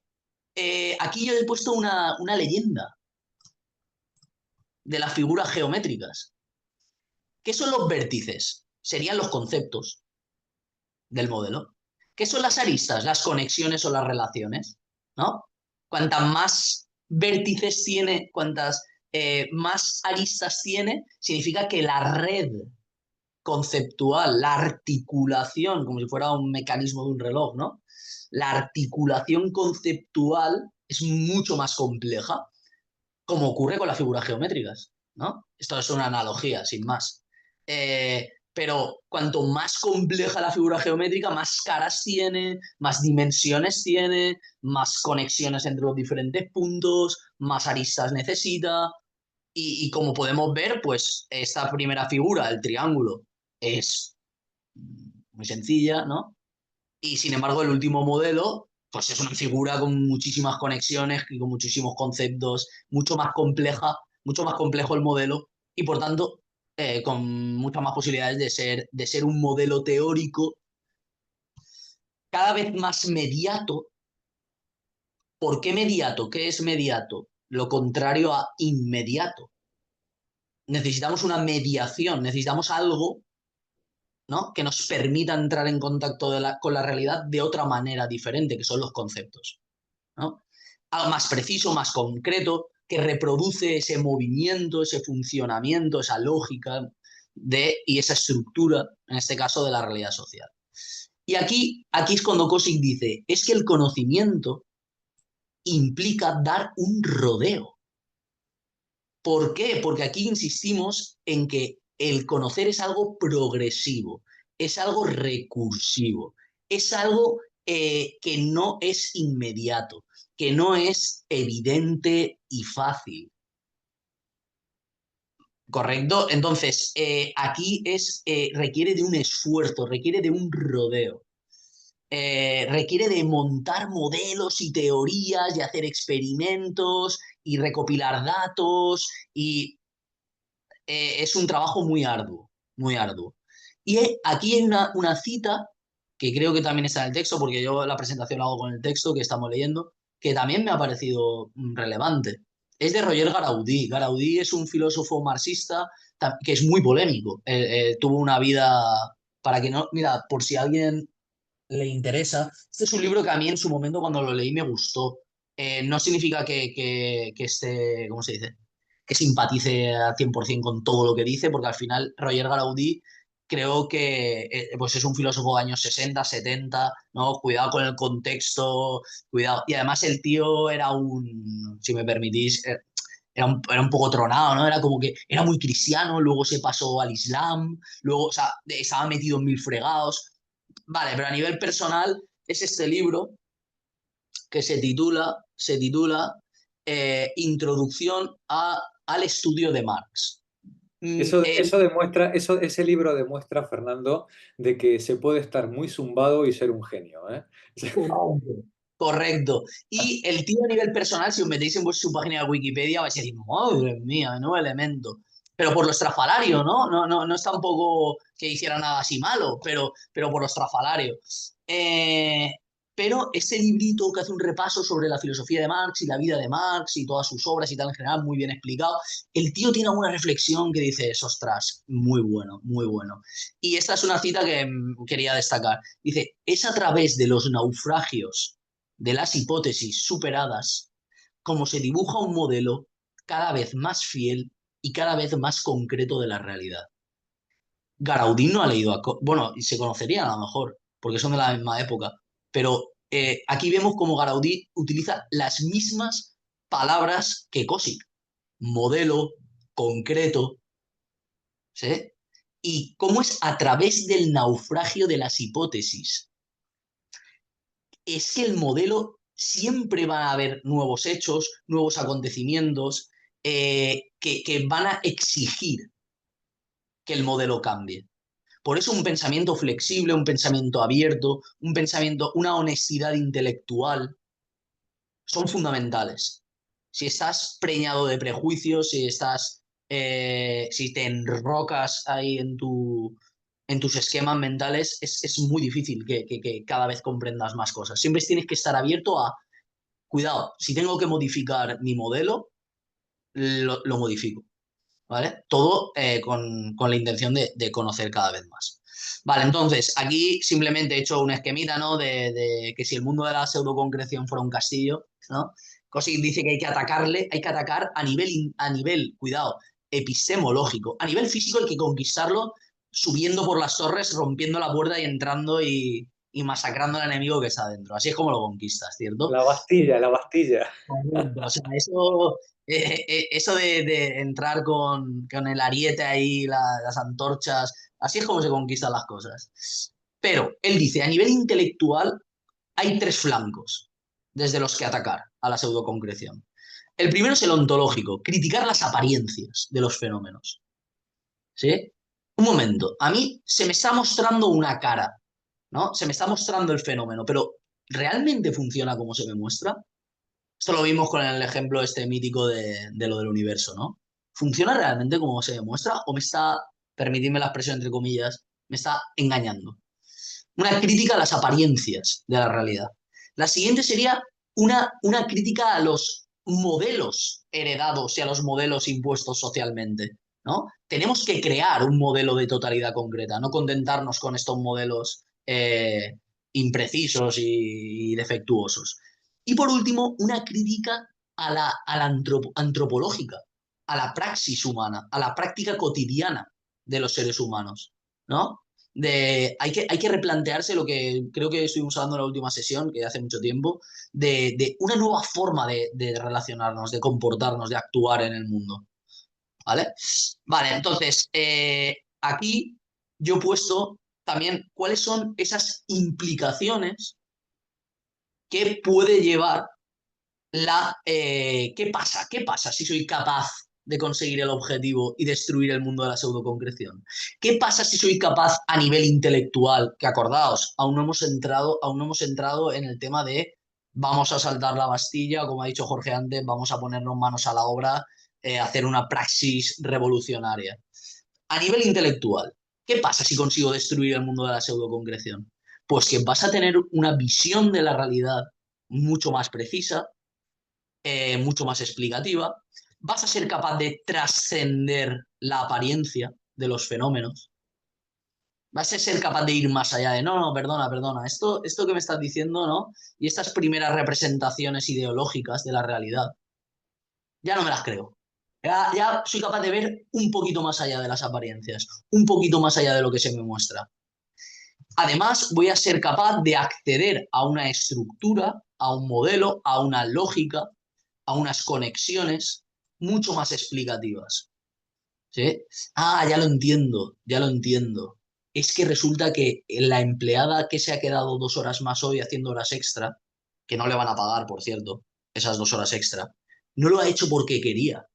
aquí yo he puesto una leyenda de las figuras geométricas. ¿Qué son los vértices? Serían los conceptos del modelo. ¿Qué son las aristas? Las conexiones o las relaciones, ¿no? Cuantas más vértices tiene, cuantas más aristas tiene, significa que la red conceptual, la articulación, como si fuera un mecanismo de un reloj, ¿no? La articulación conceptual es mucho más compleja, como ocurre con las figuras geométricas, ¿no? Esto es una analogía, sin más. Pero cuanto más compleja la figura geométrica, más caras tiene, más dimensiones tiene, más conexiones entre los diferentes puntos, más aristas necesita. Y como podemos ver, pues esta primera figura, el triángulo, es muy sencilla, ¿no? Y sin embargo, el último modelo, pues es una figura con muchísimas conexiones y con muchísimos conceptos, mucho más compleja, mucho más complejo el modelo y por tanto con muchas más posibilidades de ser un modelo teórico cada vez más mediato. ¿Por qué mediato? ¿Qué es mediato? Lo contrario a inmediato. Necesitamos una mediación, necesitamos algo, ¿no?, que nos permita entrar en contacto con la realidad de otra manera diferente, que son los conceptos, ¿no? Algo más preciso, más concreto, que reproduce ese movimiento, ese funcionamiento, esa lógica y esa estructura, en este caso, de la realidad social. Y aquí es cuando Kossig dice, es que el conocimiento implica dar un rodeo. ¿Por qué? Porque aquí insistimos en que el conocer es algo progresivo, es algo recursivo, es algo que no es inmediato, que no es evidente y fácil. ¿Correcto? Entonces, aquí requiere de un esfuerzo, requiere de un rodeo. Requiere de montar modelos y teorías y hacer experimentos y recopilar datos y es un trabajo muy arduo, muy arduo. Y aquí hay una cita que creo que también está en el texto, porque yo la presentación la hago con el texto que estamos leyendo, que también me ha parecido relevante. Es de Roger Garaudí. Garaudí es un filósofo marxista que es muy polémico. Tuvo una vida, para que no, mira, por si a alguien le interesa, este es un libro que a mí en su momento cuando lo leí me gustó. No significa que esté, ¿cómo se dice?, que simpatice al 100% con todo lo que dice, porque al final Roger Garaudí creo que pues es un filósofo de años 60, 70, ¿no? Cuidado con el contexto, cuidado. Y además el tío era si me permitís, era un poco tronado, ¿no? Era como que era muy cristiano, luego se pasó al Islam, luego, o sea, estaba metido en mil fregados. Vale, pero a nivel personal es este libro que se titula Introducción al estudio de Marx. Ese libro demuestra, Fernando, de que se puede estar muy zumbado y ser un genio, ¿eh? Correcto. Y el tío a nivel personal, si os metéis en su página de Wikipedia, vais a decir, madre mía, nuevo elemento. pero por lo estrafalario, ¿no? No es tampoco que hiciera nada así malo, pero por lo estrafalario. Pero ese librito que hace un repaso sobre la filosofía de Marx y la vida de Marx y todas sus obras y tal en general, muy bien explicado, el tío tiene una reflexión que dices, ostras, muy bueno, muy bueno. Y esta es una cita que quería destacar. Dice, es a través de los naufragios de las hipótesis superadas como se dibuja un modelo cada vez más fiel y cada vez más concreto de la realidad. Garaudín no ha leído bueno, y se conocerían a lo mejor, porque son de la misma época, pero aquí vemos cómo Garaudí utiliza las mismas palabras que Cosic, modelo, concreto, ¿sí? Y cómo es a través del naufragio de las hipótesis. Es que el modelo siempre va a haber nuevos hechos, nuevos acontecimientos que van a exigir que el modelo cambie. Por eso un pensamiento flexible, un pensamiento abierto, un pensamiento, una honestidad intelectual son fundamentales. Si estás preñado de prejuicios, si te enrocas ahí en tus esquemas mentales, es muy difícil que cada vez comprendas más cosas. Siempre tienes que estar abierto a, cuidado, si tengo que modificar mi modelo, lo modifico. ¿Vale? Todo con la intención de conocer cada vez más. Vale, entonces, aquí simplemente he hecho un esquemita, ¿no? De que si el mundo de la pseudoconcreción fuera un castillo, ¿no? Così dice que hay que atacarle, hay que atacar a nivel, cuidado, epistemológico. A nivel físico hay que conquistarlo subiendo por las torres, rompiendo la puerta y entrando y masacrando al enemigo que está dentro. Así es como lo conquistas, ¿cierto? La Bastilla, la Bastilla. O sea, eso de entrar con el ariete ahí, las antorchas, así es como se conquistan las cosas. Pero él dice, a nivel intelectual hay tres flancos desde los que atacar a la pseudoconcreción. El primero es el ontológico, criticar las apariencias de los fenómenos. ¿Sí? Un momento, a mí se me está mostrando una cara, ¿no? Se me está mostrando el fenómeno, pero ¿realmente funciona como se me muestra? Esto lo vimos con el ejemplo este mítico de lo del universo, ¿no? ¿Funciona realmente como se demuestra o me está, permitidme la expresión entre comillas, me está engañando? Una crítica a las apariencias de la realidad. La siguiente sería una crítica a los modelos heredados y a los modelos impuestos socialmente, ¿no? Tenemos que crear un modelo de totalidad concreta, no contentarnos con estos modelos imprecisos y defectuosos. Y por último, una crítica a la antropológica, a la praxis humana, a la práctica cotidiana de los seres humanos, ¿no? Hay que replantearse lo que creo que estuvimos hablando en la última sesión, que hace mucho tiempo, de una nueva forma de relacionarnos, de comportarnos, de actuar en el mundo. ¿Vale? Vale, entonces, aquí yo he puesto también cuáles son esas implicaciones que puede llevar ¿qué pasa? ¿Qué pasa si soy capaz de conseguir el objetivo y destruir el mundo de la pseudoconcreción? ¿Qué pasa si soy capaz a nivel intelectual? Que acordaos, aún no hemos entrado en el tema de vamos a saltar la Bastilla, o como ha dicho Jorge antes, vamos a ponernos manos a la obra, hacer una praxis revolucionaria. A nivel intelectual, ¿qué pasa si consigo destruir el mundo de la pseudoconcreción? Pues que vas a tener una visión de la realidad mucho más precisa, mucho más explicativa, vas a ser capaz de trascender la apariencia de los fenómenos, vas a ser capaz de ir más allá de, no, perdona, esto que me estás diciendo, ¿no? Y estas primeras representaciones ideológicas de la realidad, ya no me las creo. Ya soy capaz de ver un poquito más allá de las apariencias, un poquito más allá de lo que se me muestra. Además, voy a ser capaz de acceder a una estructura, a un modelo, a una lógica, a unas conexiones mucho más explicativas. ¿Sí? Ah, ya lo entiendo, ya lo entiendo. Es que resulta que la empleada que se ha quedado 2 horas más hoy haciendo horas extra, que no le van a pagar, por cierto, esas 2 horas extra, no lo ha hecho porque quería.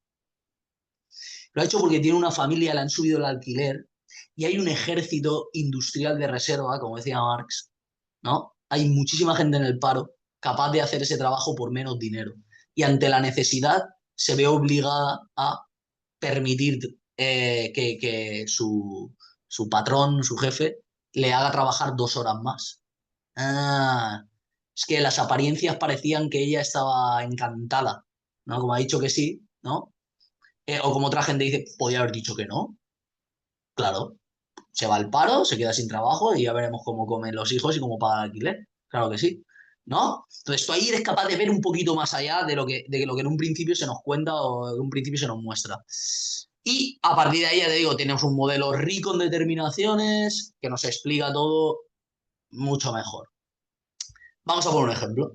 Lo ha hecho porque tiene una familia, le han subido el alquiler y hay un ejército industrial de reserva, como decía Marx, ¿no? Hay muchísima gente en el paro capaz de hacer ese trabajo por menos dinero. Y ante la necesidad se ve obligada a permitir que su patrón, su jefe, le haga trabajar 2 horas más. Ah, es que las apariencias parecían que ella estaba encantada, ¿no? Como ha dicho que sí, ¿no? O como otra gente dice, podía haber dicho que no. Claro, se va al paro, se queda sin trabajo y ya veremos cómo comen los hijos y cómo pagan el alquiler. Claro que sí, ¿no? Entonces tú ahí eres capaz de ver un poquito más allá de lo que en un principio se nos cuenta o en un principio se nos muestra. Y a partir de ahí, ya te digo, tenemos un modelo rico en determinaciones que nos explica todo mucho mejor. Vamos a poner un ejemplo.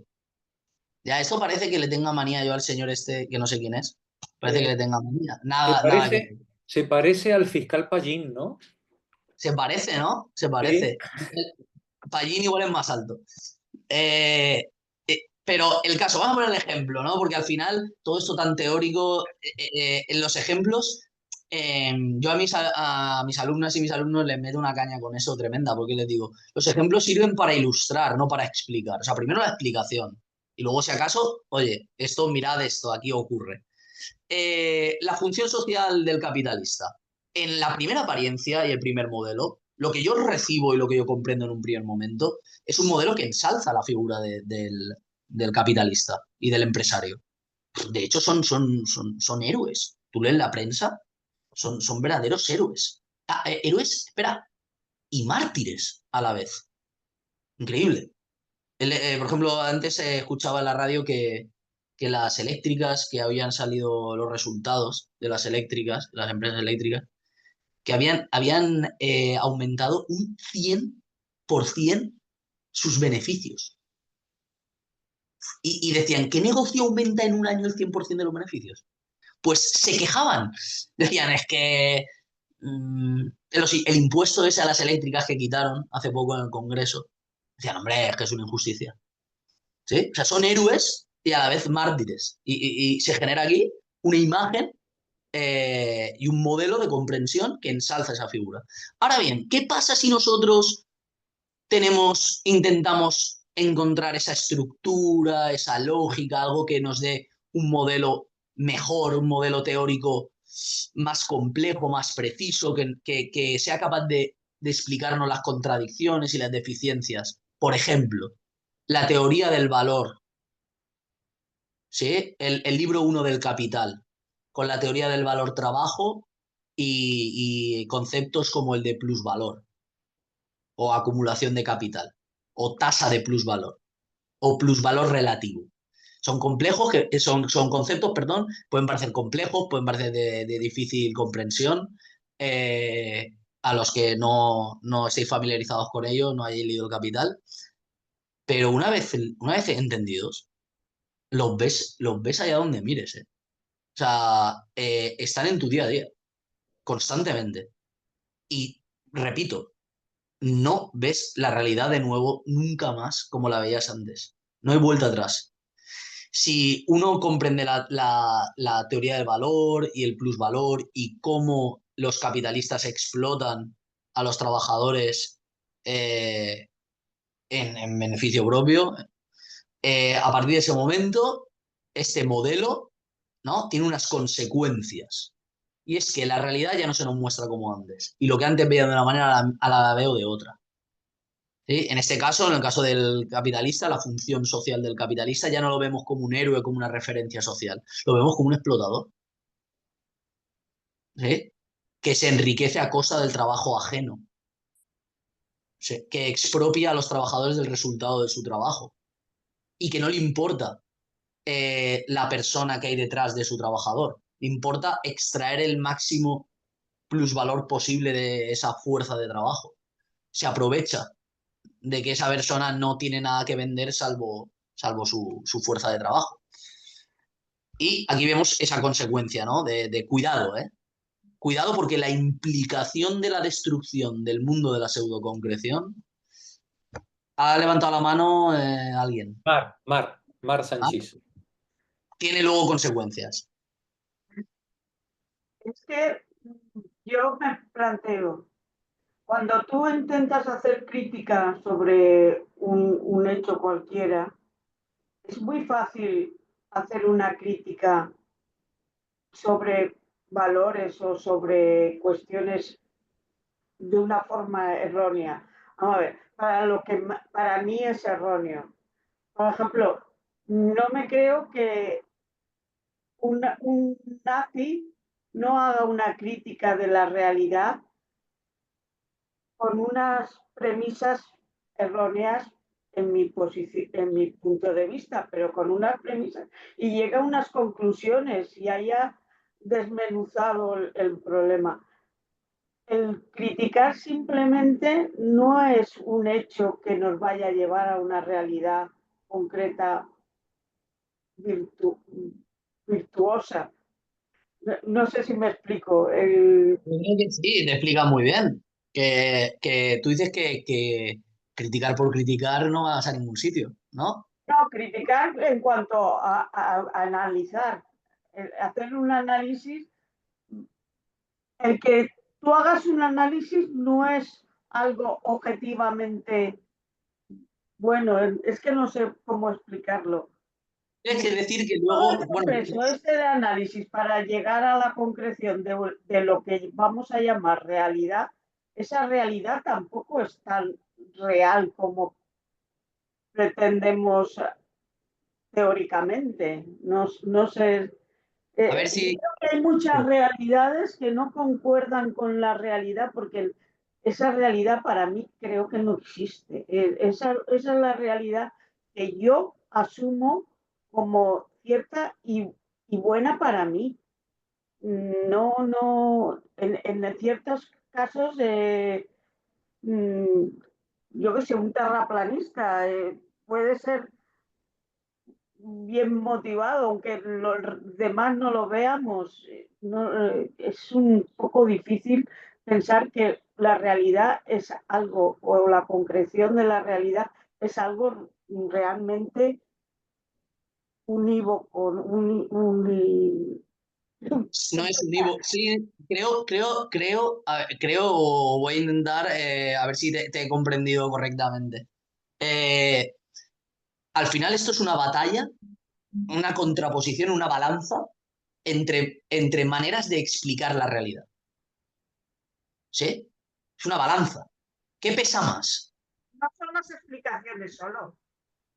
Ya, esto parece que le tenga manía yo al señor este, que no sé quién es. Parece que Eh, le tenga manía. se Nada, nada que... parece, se parece al fiscal Pallín, ¿no? Se parece, ¿no? Se Sí. parece. Pallín igual es más alto. Eh, pero el caso, vamos a poner el ejemplo, ¿no? Porque al final todo esto tan teórico, en los ejemplos, yo a mis alumnas y mis alumnos les meto una caña con eso tremenda, porque les digo, los ejemplos sirven para ilustrar, no para explicar. O sea, primero la explicación y luego si acaso, oye, esto, mirad esto, aquí ocurre. La función social del capitalista. En la primera apariencia y el primer modelo, lo que yo recibo y lo que yo comprendo en un primer momento es un modelo que ensalza la figura del capitalista y del empresario. De hecho, son héroes. Tú lees la prensa, son verdaderos héroes. Héroes, espera, y mártires a la vez. Increíble. Por ejemplo, antes se escuchaba en la radio que las eléctricas, que habían salido los resultados de las eléctricas, las empresas eléctricas, que habían aumentado un 100% sus beneficios. Y decían, ¿qué negocio aumenta en un año el 100% de los beneficios? Pues se quejaban. Decían, es que el impuesto ese a las eléctricas que quitaron hace poco en el Congreso, decían, hombre, es que es una injusticia. ¿Sí? O sea, son héroes y a la vez mártires. Y se genera aquí una imagen y un modelo de comprensión que ensalza esa figura. Ahora bien, ¿qué pasa si nosotros intentamos encontrar esa estructura, esa lógica, algo que nos dé un modelo mejor, un modelo teórico más complejo, más preciso, que sea capaz de explicarnos las contradicciones y las deficiencias? Por ejemplo, la teoría del valor, ¿sí? El libro 1 del Capital, con la teoría del valor trabajo y conceptos como el de plusvalor o acumulación de capital o tasa de plusvalor o plusvalor relativo. Son complejos, son conceptos, perdón, pueden parecer complejos, pueden parecer de difícil comprensión. A los que no estéis familiarizados con ello, no hayáis leído el Capital, pero una vez entendidos, los ves allá donde mires, ¿eh? O sea, están en tu día a día, constantemente. Y repito, no ves la realidad de nuevo nunca más como la veías antes. No hay vuelta atrás. Si uno comprende la teoría del valor y el plusvalor y cómo los capitalistas explotan a los trabajadores eh, en beneficio propio, a partir de ese momento, este modelo, ¿no? Tiene unas consecuencias. Y es que la realidad ya no se nos muestra como antes. Y lo que antes veía de una manera, a la veo de otra. ¿Sí? En este caso, en el caso del capitalista, la función social del capitalista ya no lo vemos como un héroe, como una referencia social. Lo vemos como un explotador. ¿Sí? Que se enriquece a costa del trabajo ajeno. ¿Sí? Que expropia a los trabajadores del resultado de su trabajo. Y que no le importa la persona que hay detrás de su trabajador. Le importa extraer el máximo plusvalor posible de esa fuerza de trabajo. Se aprovecha de que esa persona no tiene nada que vender salvo su fuerza de trabajo. Y aquí vemos esa consecuencia, ¿no? De cuidado, ¿eh? Cuidado porque la implicación de la destrucción del mundo de la pseudoconcreción ha levantado la mano alguien. Mar ¿Ah? Sanchís. Tiene luego consecuencias. Es que yo me planteo, cuando tú intentas hacer crítica sobre un hecho cualquiera, es muy fácil hacer una crítica sobre valores o sobre cuestiones de una forma errónea. Vamos a ver, para lo que para mí es erróneo. Por ejemplo, no me creo que un nazi no haga una crítica de la realidad con unas premisas erróneas en mi punto de vista, pero con unas premisas y llega a unas conclusiones y haya desmenuzado el problema. El criticar simplemente no es un hecho que nos vaya a llevar a una realidad concreta virtuosa. No sé si me explico. Yo creo que sí, te explica muy bien. Que tú dices que criticar por criticar no vas a ningún sitio, ¿no? No, criticar en cuanto a analizar, hacer un análisis. El que tú hagas un análisis no es algo objetivamente bueno, es que no sé cómo explicarlo. Tienes que decir que Todo luego, el bueno, proceso este de análisis para llegar a la concreción de lo que vamos a llamar realidad, esa realidad tampoco es tan real como pretendemos teóricamente. No sé. a ver Yo si... creo que hay muchas realidades que no concuerdan con la realidad porque esa realidad para mí creo que no existe. Esa es la realidad que yo asumo como cierta y buena para mí. No, en ciertos casos, mm, yo que sé, un terraplanista puede ser bien motivado, aunque los demás no lo veamos. Es un poco difícil pensar que la realidad es algo, o la concreción de la realidad es algo realmente unívoco, No es un sí, creo, o voy a intentar a ver si te he comprendido correctamente. Eh, Al final esto es una batalla, una contraposición, una balanza entre maneras de explicar la realidad. ¿Sí? Es una balanza. ¿Qué pesa más? no son las explicaciones solo.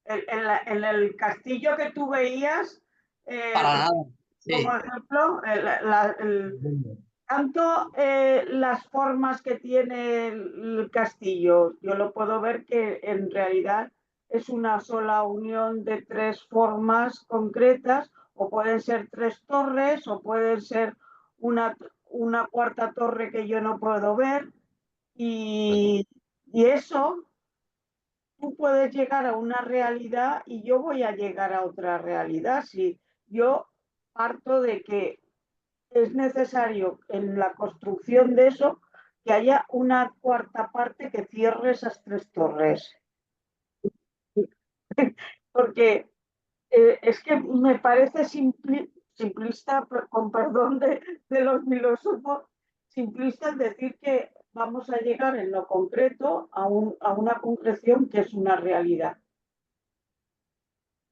En el castillo que tú veías, Para nada. como Sí. ejemplo, tanto las formas que tiene el castillo, yo lo puedo ver que en realidad es una sola unión de tres formas concretas, o pueden ser tres torres, o pueden ser una cuarta torre que yo no puedo ver, y eso tú puedes llegar a una realidad y yo voy a llegar a otra realidad. Si yo parto de que es necesario en la construcción de eso que haya una cuarta parte que cierre esas tres torres. Porque es que me parece simplista, con perdón de los filósofos, simplista el decir que vamos a llegar en lo concreto a una concreción que es una realidad.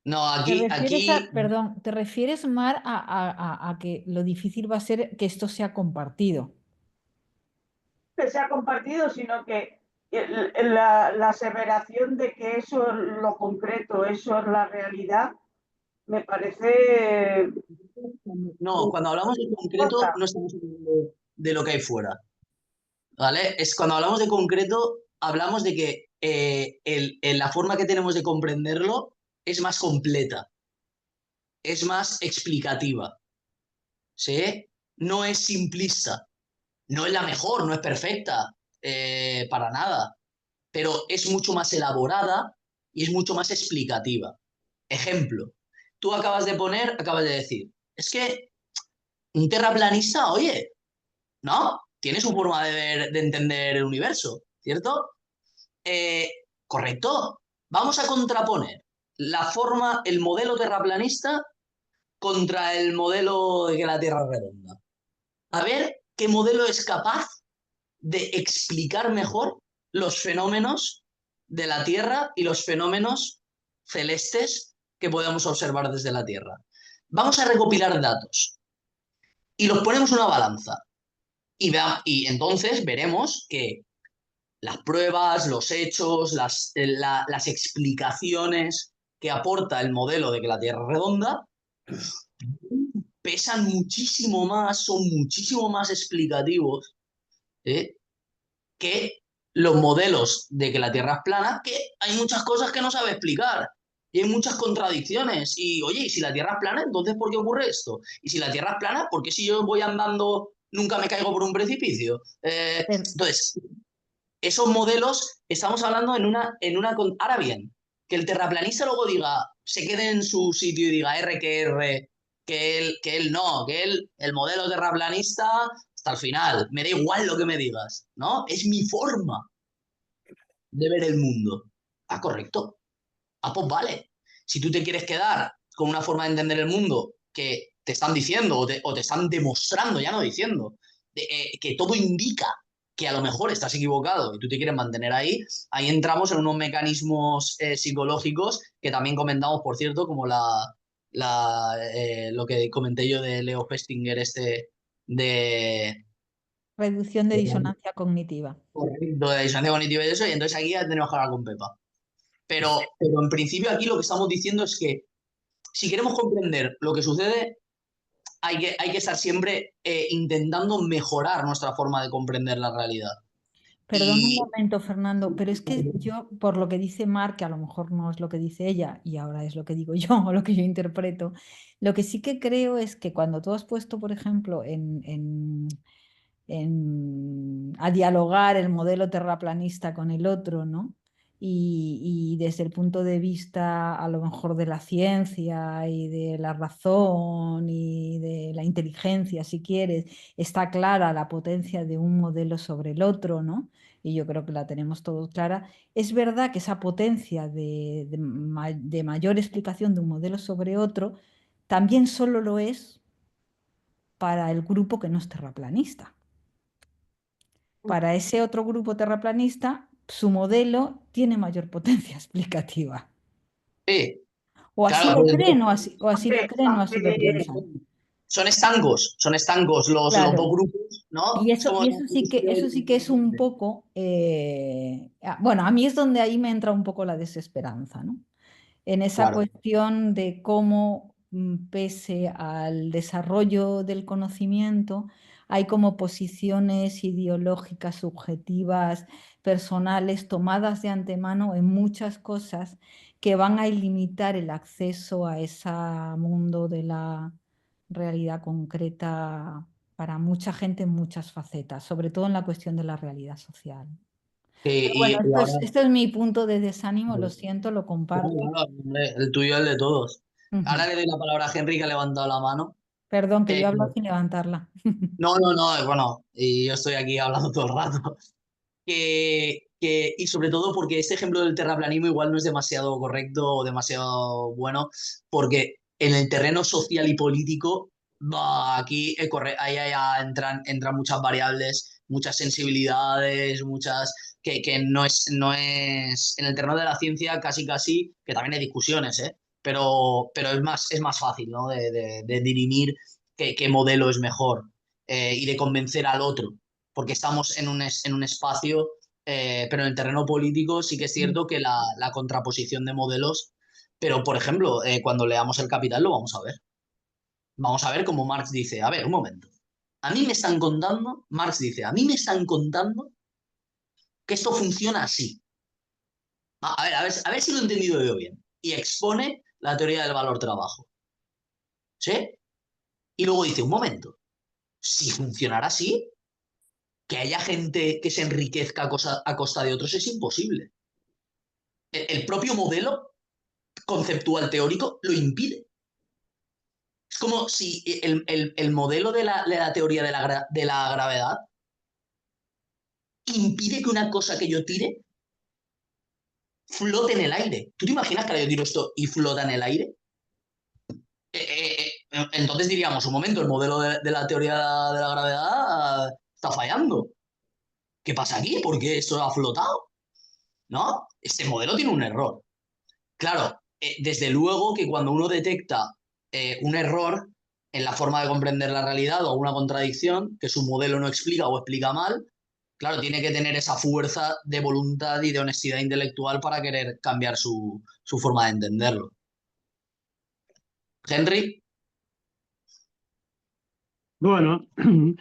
No, ¿Te refieres aquí, perdón, te refieres, Mar, a que lo difícil va a ser que esto sea compartido? Que sea compartido, sino que la aseveración de que eso es lo concreto, eso es la realidad, me parece no, cuando hablamos de concreto, cosa. no estamos hablando de lo que hay fuera. ¿Vale? Es cuando hablamos de concreto, hablamos de que la forma que tenemos de comprenderlo es más completa, es más explicativa, ¿sí? No es simplista, no es la mejor, no es perfecta, para nada, pero es mucho más elaborada y es mucho más explicativa. Ejemplo, tú acabas de decir, es que un terraplanista, oye, ¿no? Tiene su forma de ver, de entender el universo, ¿cierto? Eh, Correcto. Vamos a contraponer el modelo terraplanista contra el modelo de que la Tierra es redonda. A ver qué modelo es capaz de explicar mejor los fenómenos de la Tierra y los fenómenos celestes que podemos observar desde la Tierra. Vamos a recopilar datos. y los ponemos en una balanza. Y entonces veremos que las pruebas, los hechos, las explicaciones que aporta el modelo de que la Tierra es redonda pesan muchísimo más, son muchísimo más explicativos, ¿eh? que los modelos de que la Tierra es plana, que hay muchas cosas que no sabe explicar. Y hay muchas contradicciones. Y, oye, ¿y si la Tierra es plana, entonces por qué ocurre esto? Y si la Tierra es plana, ¿por qué si yo voy andando nunca me caigo por un precipicio? Pero, Entonces, esos modelos, estamos hablando ahora bien, que el terraplanista luego diga, se quede en su sitio y diga R que R, el modelo terraplanista hasta el final, me da igual lo que me digas, ¿no? Es mi forma de ver el mundo. Ah, correcto. Ah, pues vale. Si tú te quieres quedar con una forma de entender el mundo que te están diciendo o te están demostrando, ya no diciendo, que todo indica que a lo mejor estás equivocado y tú te quieres mantener ahí, ahí entramos en unos mecanismos psicológicos que también comentamos, por cierto, como lo que comenté yo de Leo Festinger, de, reducción de disonancia cognitiva. de disonancia cognitiva y eso, y entonces aquí ya tenemos que hablar con Pepa. Pero en principio aquí lo que estamos diciendo es que si queremos comprender lo que sucede, hay que estar siempre intentando mejorar nuestra forma de comprender la realidad. Perdón un Y momento, Fernando, pero es que yo, por lo que dice Mar, que a lo mejor no es lo que dice ella, y ahora es lo que digo yo, o lo que yo interpreto, lo que sí que creo es que cuando tú has puesto, por ejemplo, a dialogar el modelo terraplanista con el otro, ¿no? Y desde el punto de vista a lo mejor de la ciencia y de la razón y de la inteligencia, si quieres, está clara la potencia de un modelo sobre el otro, ¿no? Y yo creo que la tenemos todos clara. Es verdad que esa potencia de mayor explicación de un modelo sobre otro también solo lo es para el grupo que no es terraplanista. Para ese otro grupo terraplanista, su modelo tiene mayor potencia explicativa. sí, O así claro, lo creen, o así lo Aunque, creen, o así lo piensan. son estancos los Claro. dos grupos, ¿no? Y Es como eso sí que es un poco, bueno, a mí es donde ahí me entra un poco la desesperanza, ¿no? En esa Claro. cuestión de cómo, pese al desarrollo del conocimiento, hay como posiciones ideológicas, subjetivas, personales, tomadas de antemano en muchas cosas que van a limitar el acceso a ese mundo de la realidad concreta para mucha gente en muchas facetas, sobre todo en la cuestión de la realidad social. Pero bueno, Y ahora, esto es mi punto de desánimo, lo siento, lo comparto. claro, hombre, el tuyo es el de todos. Ujú. Ahora le doy la palabra a Henry, que ha levantado la mano. Perdón, que Eh, yo hablo sin levantarla. no, bueno, y yo estoy aquí hablando todo el rato. Y sobre todo porque este ejemplo del terraplanismo igual no es demasiado correcto o demasiado bueno, porque en el terreno social y político, aquí ahí ya entran muchas variables, muchas sensibilidades, que no es. En el terreno de la ciencia casi, que también hay discusiones, ¿eh? Pero es más fácil, ¿no? De dirimir qué modelo es mejor, y de convencer al otro porque estamos en un espacio, pero en el terreno político sí que es cierto que la contraposición de modelos, pero por ejemplo, cuando leamos El Capital lo vamos a ver. Vamos a ver cómo Marx dice, a ver, un momento. Marx dice, a mí me están contando que esto funciona así. A ver si lo he entendido yo bien. Y expone la teoría del valor-trabajo. ¿Sí? Y luego dice, un momento, si funcionara así, que haya gente que se enriquezca a costa de otros es imposible. El propio modelo conceptual teórico lo impide. Es como si el modelo de la teoría de la gravedad impide que una cosa que yo tire flote en el aire. ¿Tú te imaginas que ahora yo tiro esto y flota en el aire? Entonces diríamos, un momento, el modelo de la teoría de la gravedad está fallando. ¿Qué pasa aquí? ¿Por qué esto ha flotado? ¿No? Este modelo tiene un error. Claro, desde luego que cuando uno detecta un error, en la forma de comprender la realidad o una contradicción que su modelo no explica o explica mal, claro, tiene que tener esa fuerza de voluntad y de honestidad intelectual para querer cambiar su forma de entenderlo. Henry. Bueno,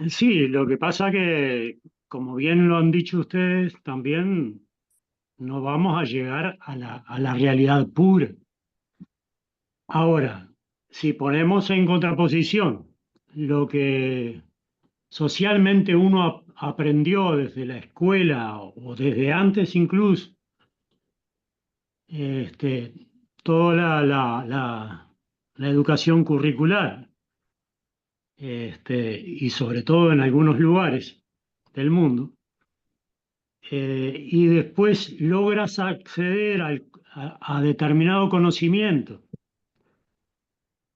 sí, lo que pasa que, como bien lo han dicho ustedes, también no vamos a llegar a la realidad pura. Ahora, si ponemos en contraposición lo que socialmente uno aprendió desde la escuela o desde antes incluso, este, toda la educación curricular, y sobre todo en algunos lugares del mundo, y después logras acceder a determinado conocimiento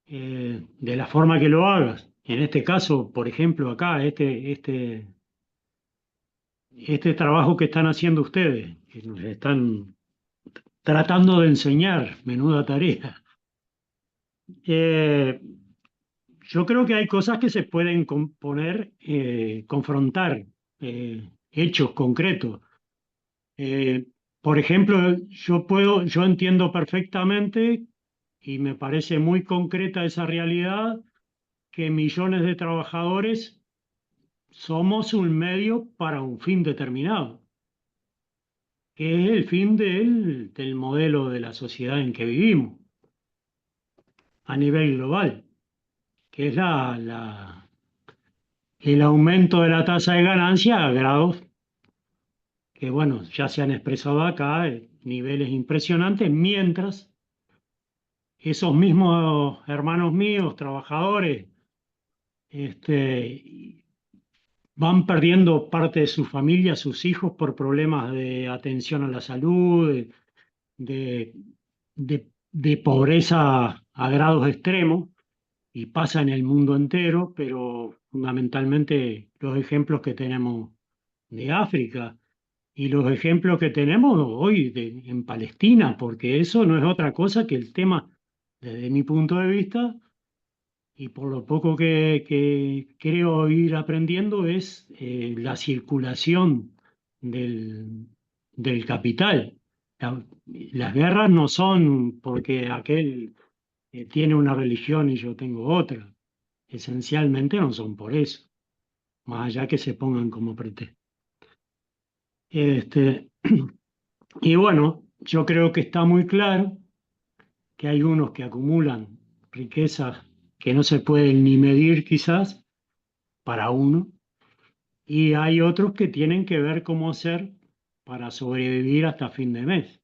de la forma que lo hagas. En este caso, por ejemplo, acá, este trabajo que están haciendo ustedes, que nos están tratando de enseñar, menuda tarea. Eh, yo creo que hay cosas que se pueden confrontar, hechos concretos. Eh, por ejemplo, yo entiendo perfectamente y me parece muy concreta esa realidad que millones de trabajadores somos un medio para un fin determinado, que es el fin del modelo de la sociedad en que vivimos a nivel global, que es el aumento de la tasa de ganancia a grados que, bueno, ya se han expresado acá, niveles impresionantes, mientras esos mismos hermanos míos, trabajadores, este, van perdiendo parte de su familia, sus hijos, por problemas de atención a la salud, de, de pobreza a grados extremos, y pasa en el mundo entero, pero fundamentalmente los ejemplos que tenemos de África y los ejemplos que tenemos hoy en Palestina, porque eso no es otra cosa que el tema, desde mi punto de vista, y por lo poco que creo ir aprendiendo, es la circulación del capital. Las guerras no son porque aquel tiene una religión y yo tengo otra. Esencialmente no son por eso, más allá que se pongan como pretexto. Este, y bueno, yo creo que está muy claro que hay unos que acumulan riquezas que no se pueden ni medir quizás para uno, y hay otros que tienen que ver cómo hacer para sobrevivir hasta fin de mes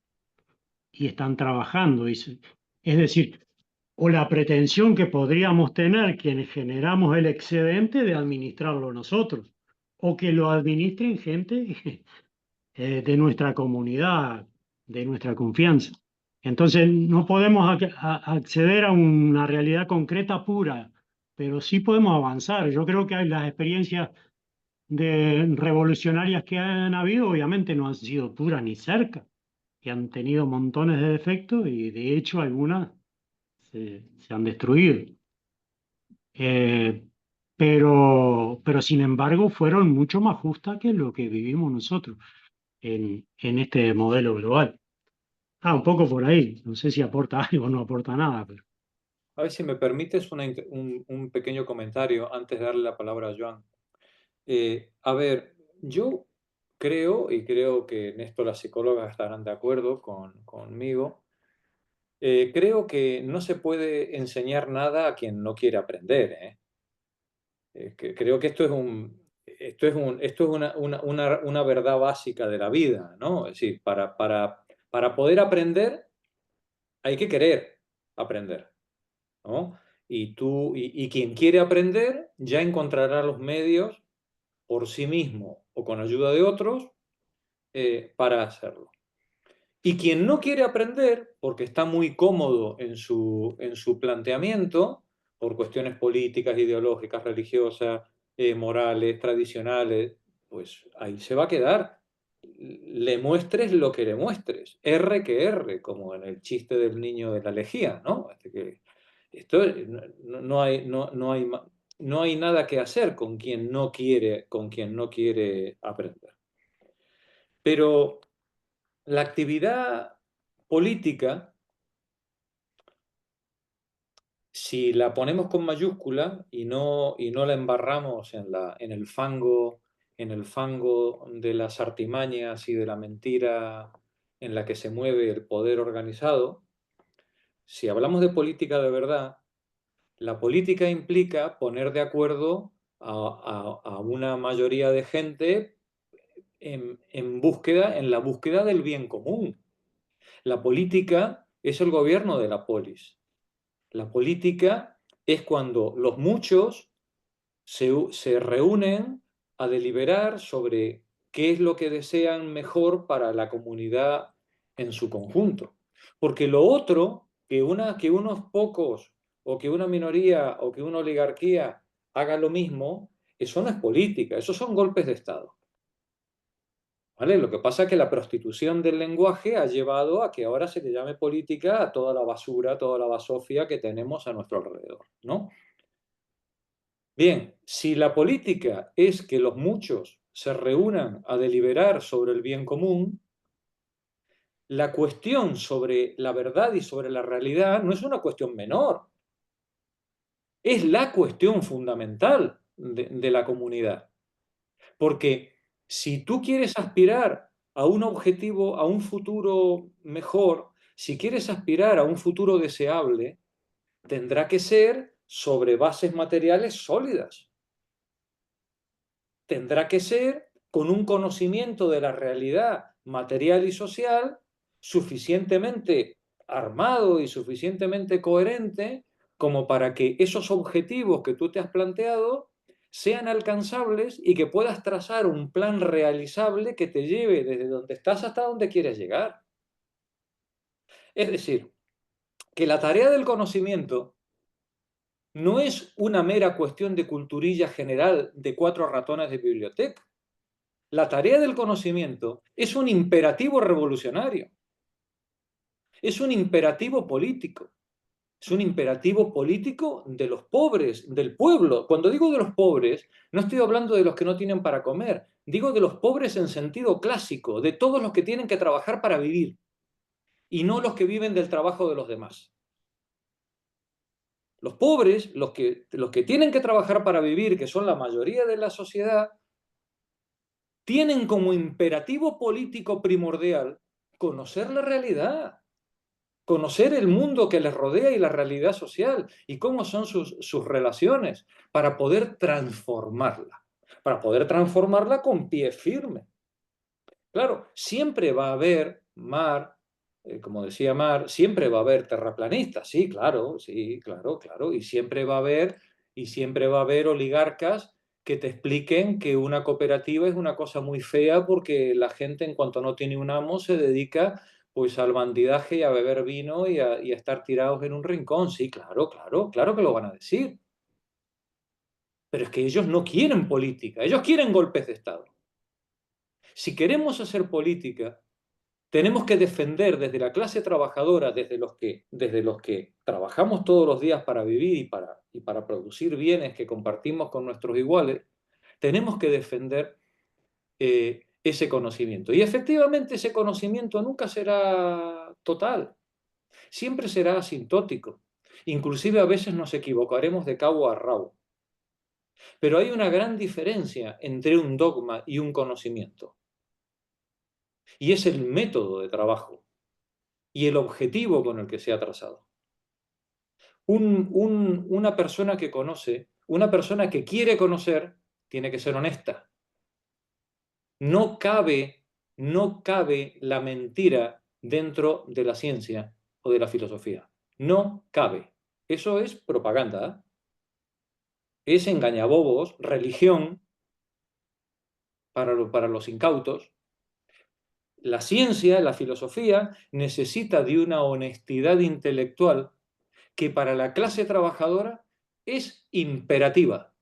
y están trabajando. Es decir, o la pretensión que podríamos tener quienes generamos el excedente de administrarlo nosotros, o que lo administren gente de nuestra comunidad, de nuestra confianza. Entonces, no podemos acceder a una realidad concreta pura, pero sí podemos avanzar. Yo creo que las experiencias revolucionarias que han habido, obviamente no han sido puras ni cerca, que han tenido montones de defectos y de hecho algunas se han destruido. Eh, pero sin embargo fueron mucho más justas que lo que vivimos nosotros en este modelo global. Un poco por ahí, no sé si aporta algo o no aporta nada, pero... A ver si me permites un pequeño comentario antes de darle la palabra a Joan. A ver, yo creo, y creo que en esto las psicólogas estarán de acuerdo conmigo, creo que no se puede enseñar nada a quien no quiere aprender, ¿eh? Creo que esto es una verdad básica de la vida, ¿no? Es decir, para poder aprender hay que querer aprender, ¿no? Y quien quiere aprender ya encontrará los medios por sí mismo o con ayuda de otros para hacerlo. Y quien no quiere aprender, porque está muy cómodo en su planteamiento, por cuestiones políticas, ideológicas, religiosas, morales, tradicionales, pues ahí se va a quedar. Le muestres lo que le muestres, R que R, como en el chiste del niño de la lejía, ¿no? Esto no hay nada que hacer con quien no quiere aprender. Pero la actividad política, si la ponemos con mayúscula y no la embarramos en el fango de las artimañas y de la mentira en la que se mueve el poder organizado, si hablamos de política de verdad, la política implica poner de acuerdo a una mayoría de gente en la búsqueda del bien común. La política es el gobierno de la polis. La política es cuando los muchos se reúnen a deliberar sobre qué es lo que desean mejor para la comunidad en su conjunto. Porque lo otro, que unos pocos o que una minoría o que una oligarquía haga lo mismo, eso no es política, eso son golpes de Estado. ¿Vale? Lo que pasa es que la prostitución del lenguaje ha llevado a que ahora se le llame política a toda la basura, toda la basofia que tenemos a nuestro alrededor, ¿no? Bien, si la política es que los muchos se reúnan a deliberar sobre el bien común, la cuestión sobre la verdad y sobre la realidad no es una cuestión menor, es la cuestión fundamental de la comunidad. Porque si tú quieres aspirar a un objetivo, a un futuro mejor, si quieres aspirar a un futuro deseable, tendrá que ser sobre bases materiales sólidas. Tendrá que ser con un conocimiento de la realidad material y social suficientemente armado y suficientemente coherente como para que esos objetivos que tú te has planteado sean alcanzables y que puedas trazar un plan realizable que te lleve desde donde estás hasta donde quieres llegar. Es decir, que la tarea del conocimiento no es una mera cuestión de culturilla general de 4 ratones de biblioteca. La tarea del conocimiento es un imperativo revolucionario, es un imperativo político, es un imperativo político de los pobres, del pueblo. Cuando digo de los pobres, no estoy hablando de los que no tienen para comer, digo de los pobres en sentido clásico, de todos los que tienen que trabajar para vivir, y no los que viven del trabajo de los demás. Los pobres, los que tienen que trabajar para vivir, que son la mayoría de la sociedad, tienen como imperativo político primordial conocer la realidad, conocer el mundo que les rodea y la realidad social y cómo son sus relaciones para poder transformarla con pie firme. Claro, siempre va a haber, como decía Mar, siempre va a haber terraplanistas, sí, claro, y siempre va a haber oligarcas que te expliquen que una cooperativa es una cosa muy fea porque la gente en cuanto no tiene un amo se dedica pues al bandidaje y a beber vino y a estar tirados en un rincón. Sí, claro que lo van a decir. Pero es que ellos no quieren política, ellos quieren golpes de Estado. Si queremos hacer política, tenemos que defender desde la clase trabajadora, desde los que trabajamos todos los días para vivir y para producir bienes que compartimos con nuestros iguales, tenemos que defender ese conocimiento. Y efectivamente ese conocimiento nunca será total, siempre será asintótico. Inclusive a veces nos equivocaremos de cabo a rabo. Pero hay una gran diferencia entre un dogma y un conocimiento. Y es el método de trabajo y el objetivo con el que se ha trazado. Una persona que conoce, una persona que quiere conocer, tiene que ser honesta. No cabe la mentira dentro de la ciencia o de la filosofía. No cabe. Eso es propaganda. Es engañabobos, religión para los incautos. La ciencia, la filosofía, necesita de una honestidad intelectual que para la clase trabajadora es imperativa.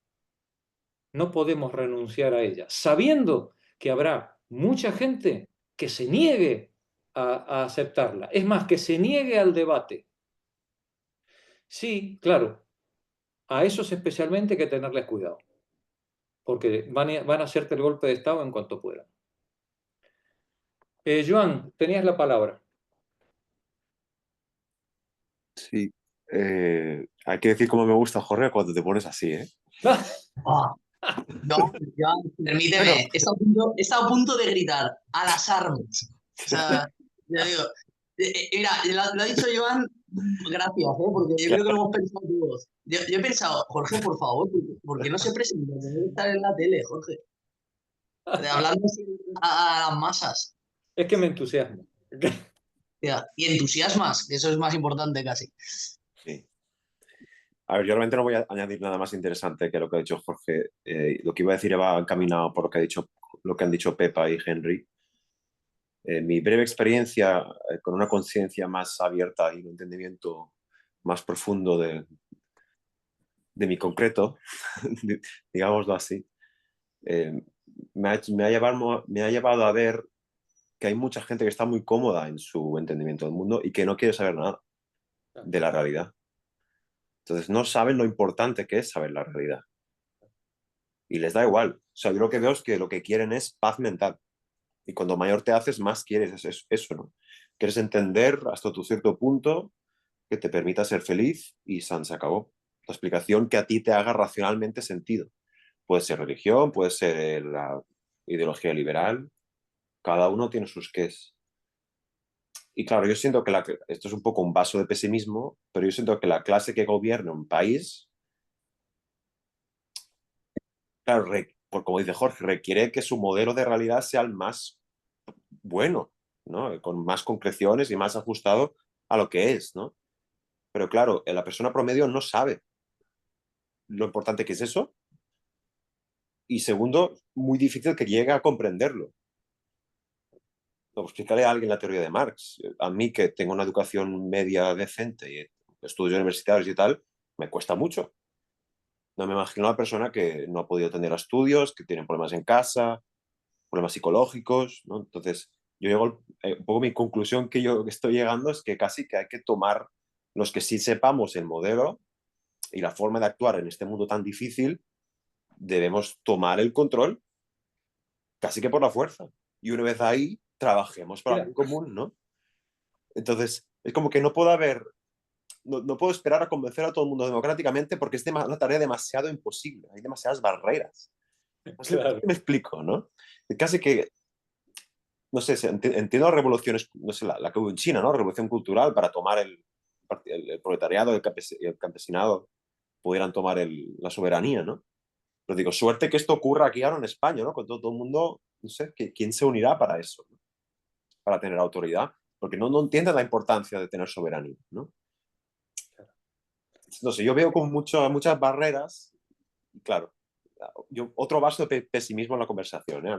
No podemos renunciar a ella, sabiendo que habrá mucha gente que se niegue a aceptarla. Es más, que se niegue al debate. Sí, claro. A esos especialmente hay que tenerles cuidado, porque van a hacerte el golpe de Estado en cuanto puedan. Joan, tenías la palabra. Sí. Hay que decir cómo me gusta, Jorge, cuando te pones así, ¿eh? Ah, no, ya, permíteme, Bueno, está a punto de gritar a las armas. O sea, ya digo, mira, lo ha dicho Joan, gracias, porque yo creo que lo hemos pensado todos. Yo he pensado, Jorge, por favor, ¿por qué no se presenta? Debe estar en la tele, Jorge. Hablando así a las masas. Es que me entusiasma. Tía, y entusiasmas, que eso es más importante casi. sí. A ver, yo realmente no voy a añadir nada más interesante que lo que ha dicho Jorge. Lo que iba a decir va encaminado por lo que han dicho Pepa y Henry. Mi breve experiencia con una conciencia más abierta y un entendimiento más profundo de mi concreto, digámoslo así, me ha llevado a ver que hay mucha gente que está muy cómoda en su entendimiento del mundo y que no quiere saber nada de la realidad. Entonces no saben lo importante que es saber la realidad. Y les da igual. O sea, yo lo que veo es que lo que quieren es paz mental. Y cuando mayor te haces, más quieres eso, ¿no? Quieres entender hasta tu cierto punto que te permita ser feliz y se acabó. La explicación que a ti te haga racionalmente sentido. Puede ser religión, puede ser la ideología liberal. Cada uno tiene sus qués. Y claro, yo siento que esto es un poco un vaso de pesimismo, pero yo siento que la clase que gobierna un país, claro, como dice Jorge, requiere que su modelo de realidad sea el más bueno, ¿no? Con más concreciones y más ajustado a lo que es, ¿no? Pero claro, la persona promedio no sabe lo importante que es eso y segundo, muy difícil que llegue a comprenderlo. Explicarle a alguien la teoría de Marx. A mí que tengo una educación media decente y estudios universitarios y tal, me cuesta mucho. No me imagino a una persona que no ha podido tener estudios, que tiene problemas en casa, problemas psicológicos, ¿no? Entonces, yo llego, un poco mi conclusión que yo estoy llegando es que casi que hay que tomar los que sí sepamos el modelo y la forma de actuar en este mundo tan difícil, debemos tomar el control casi que por la fuerza. Y una vez ahí, trabajemos para el bien común, ¿no? Entonces, es como que no puedo no puedo esperar a convencer a todo el mundo democráticamente porque es una tarea demasiado imposible. Hay demasiadas barreras. Claro. Me explico, ¿no? Casi que, no sé, entiendo las revoluciones, no sé, la que hubo en China, ¿no? Revolución cultural para tomar el proletariado y el campesinado pudieran tomar la soberanía, ¿no? Pero digo, suerte que esto ocurra aquí ahora en España, ¿no? Con todo el mundo, no sé, ¿quién se unirá para eso? ¿No? Para tener autoridad, porque no entienden la importancia de tener soberanía, ¿no? No sé, yo veo con muchas barreras, y claro, otro vaso de pesimismo en la conversación, ¿eh?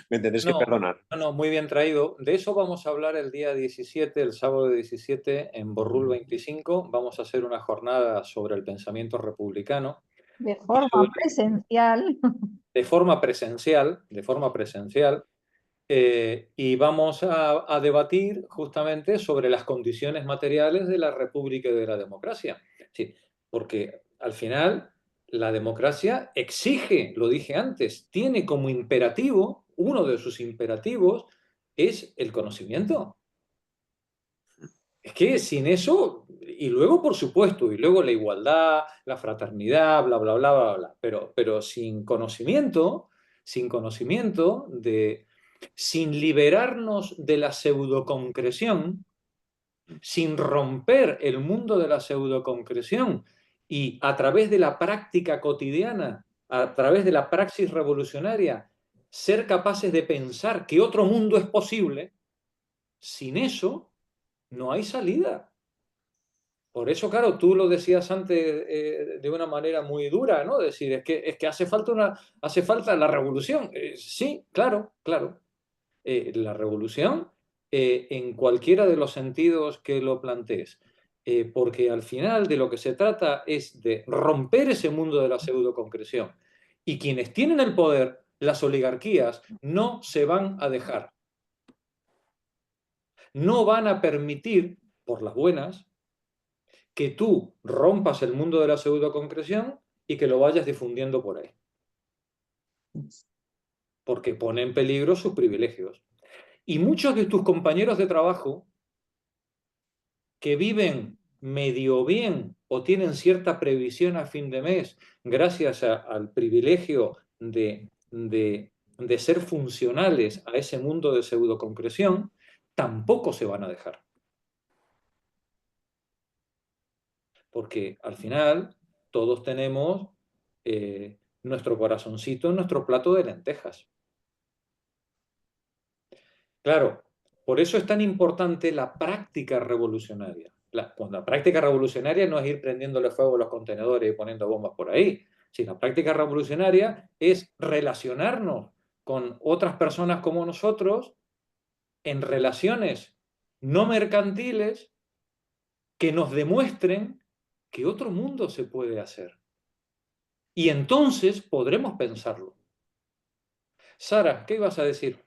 Me tendréis que perdonar. No, muy bien traído. De eso vamos a hablar el día 17, el sábado 17, en Borrul 25. Vamos a hacer una jornada sobre el pensamiento republicano. De forma presencial. De forma presencial, y vamos a debatir justamente sobre las condiciones materiales de la república y de la democracia. Sí, porque al final la democracia exige, lo dije antes, tiene como imperativo, uno de sus imperativos es el conocimiento. Es que sin eso, y luego por supuesto, y luego la igualdad, la fraternidad, bla, bla, bla, bla, bla, pero sin conocimiento, sin liberarnos de la pseudoconcreción, sin romper el mundo de la pseudoconcreción y a través de la práctica cotidiana, a través de la praxis revolucionaria, ser capaces de pensar que otro mundo es posible, sin eso no hay salida. Por eso, claro, tú lo decías antes de una manera muy dura, ¿no? Decir, es que hace falta la revolución. Sí, claro, claro. La revolución en cualquiera de los sentidos que lo plantees. Porque al final de lo que se trata es de romper ese mundo de la pseudoconcreción. Y quienes tienen el poder, las oligarquías, no se van a dejar. No van a permitir, por las buenas, que tú rompas el mundo de la pseudoconcreción y que lo vayas difundiendo por ahí. Porque pone en peligro sus privilegios. Y muchos de tus compañeros de trabajo que viven medio bien o tienen cierta previsión a fin de mes gracias al privilegio de ser funcionales a ese mundo de pseudoconcreción, tampoco se van a dejar. Porque al final todos tenemos nuestro corazoncito en nuestro plato de lentejas. Claro, por eso es tan importante la práctica revolucionaria. Cuando la práctica revolucionaria no es ir prendiéndole fuego a los contenedores y poniendo bombas por ahí. Sí, la práctica revolucionaria es relacionarnos con otras personas como nosotros en relaciones no mercantiles que nos demuestren que otro mundo se puede hacer. Y entonces podremos pensarlo. Sara, ¿qué ibas a decir?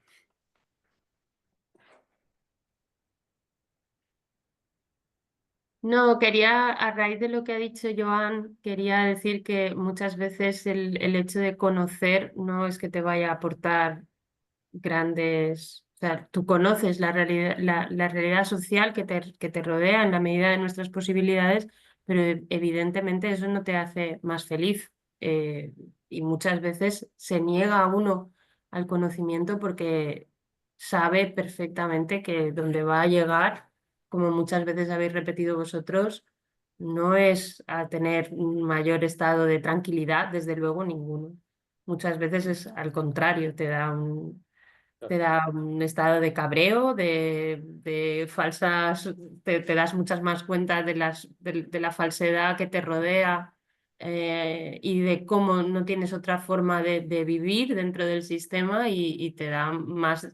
No, quería, a raíz de lo que ha dicho Joan, quería decir que muchas veces el hecho de conocer no es que te vaya a aportar grandes, o sea, tú conoces la realidad social que te rodea en la medida de nuestras posibilidades, pero evidentemente eso no te hace más feliz. Y muchas veces se niega a uno al conocimiento porque sabe perfectamente que donde va a llegar, como muchas veces habéis repetido vosotros, no es a tener un mayor estado de tranquilidad, desde luego ninguno. Muchas veces es al contrario, te da un estado de cabreo, de falsas, te das muchas más cuenta de la falsedad que te rodea, y de cómo no tienes otra forma de vivir dentro del sistema y te da más...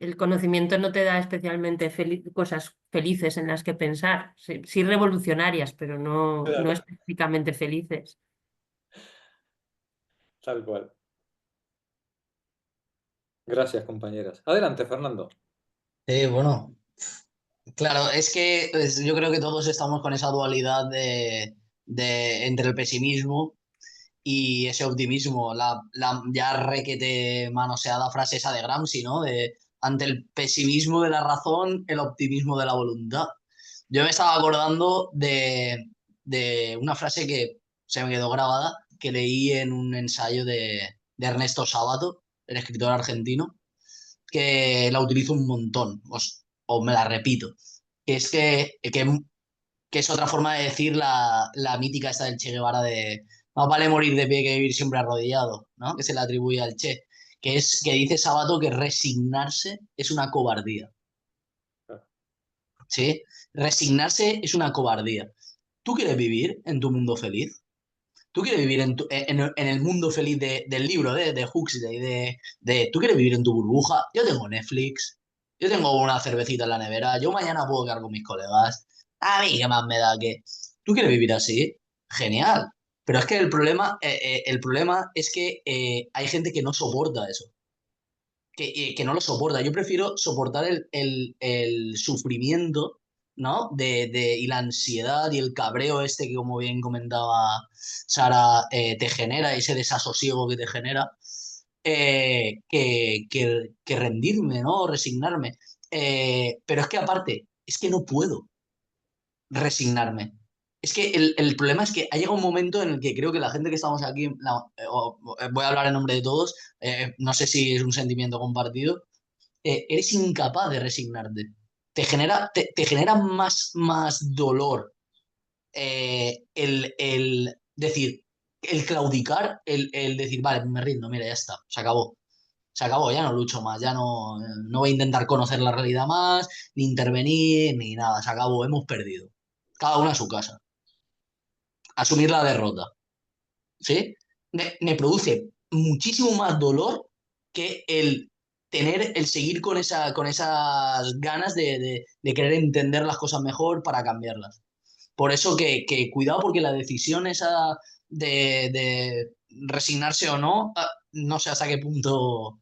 el conocimiento no te da especialmente cosas felices en las que pensar, sí, sí revolucionarias, pero no Claro. específicamente felices. Tal cual. Gracias, compañeras. Adelante, Fernando. Bueno, claro, es que yo creo que todos estamos con esa dualidad entre el pesimismo y ese optimismo, la ya requete manoseada frase esa de Gramsci, ¿no? Ante el pesimismo de la razón, el optimismo de la voluntad. Yo me estaba acordando de una frase que se me quedó grabada, que leí en un ensayo de Ernesto Sábato, el escritor argentino, que la utilizo un montón, o me la repito, que es que es otra forma de decir la mítica esta del Che Guevara de más vale morir de pie que vivir siempre arrodillado, ¿no? Que se le atribuye al Che, que dice Sabato que resignarse es una cobardía, ¿sí? Resignarse es una cobardía. ¿Tú quieres vivir en tu mundo feliz? ¿Tú quieres vivir en el mundo feliz del libro de Huxley? ¿Tú quieres vivir en tu burbuja? Yo tengo Netflix, yo tengo una cervecita en la nevera, yo mañana puedo quedar con mis colegas. A mí, ¿qué más me da que... ¿Tú quieres vivir así? Genial. Pero es que el problema es que hay gente que no soporta eso, que no lo soporta. Yo prefiero soportar el sufrimiento, ¿no? Y la ansiedad y el cabreo este que, como bien comentaba Sara, te genera, ese desasosiego que te genera, que rendirme, ¿no? O resignarme. Pero es que aparte, es que no puedo resignarme. Es que el problema es que ha llegado un momento en el que creo que la gente que estamos aquí, voy a hablar en nombre de todos, no sé si es un sentimiento compartido, eres incapaz de resignarte. Te genera más dolor el decir, el claudicar, el decir, vale, me rindo, mira, ya está, se acabó. Se acabó, ya no lucho más, ya no voy a intentar conocer la realidad más, ni intervenir, ni nada, se acabó, hemos perdido. Cada uno a su casa. Asumir la derrota, ¿sí? Me produce muchísimo más dolor que el seguir con esas ganas de querer entender las cosas mejor para cambiarlas. Por eso que cuidado, porque la decisión esa de resignarse o no, no sé hasta qué punto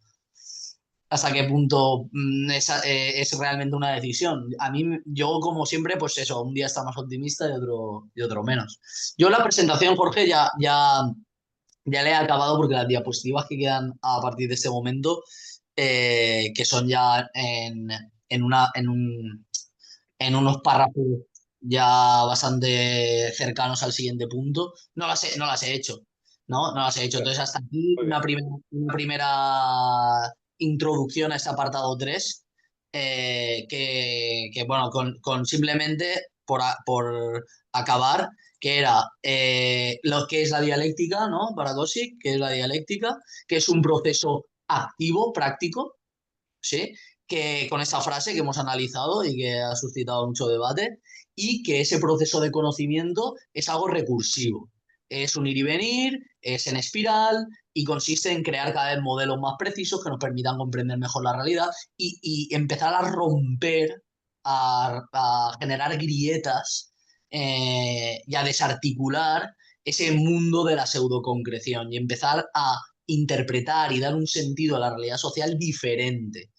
hasta qué punto es realmente una decisión. A mí, yo como siempre, pues eso, un día está más optimista y otro menos. Yo la presentación, Jorge, ya le he acabado porque las diapositivas que quedan a partir de este momento, que son ya en unos párrafos ya bastante cercanos al siguiente punto, no las he hecho. No las he hecho. Entonces, hasta aquí Muy bien. una primera introducción a este apartado 3, bueno, con simplemente por acabar, que era lo que es la dialéctica, ¿no? Para Dosick, que es la dialéctica, que es un proceso activo, práctico, ¿sí? Que con esa frase que hemos analizado y que ha suscitado mucho debate, y que ese proceso de conocimiento es algo recursivo. Es un ir y venir, es en espiral y consiste en crear cada vez modelos más precisos que nos permitan comprender mejor la realidad y empezar a romper, a generar grietas y a desarticular ese mundo de la pseudoconcreción y empezar a interpretar y dar un sentido a la realidad social diferente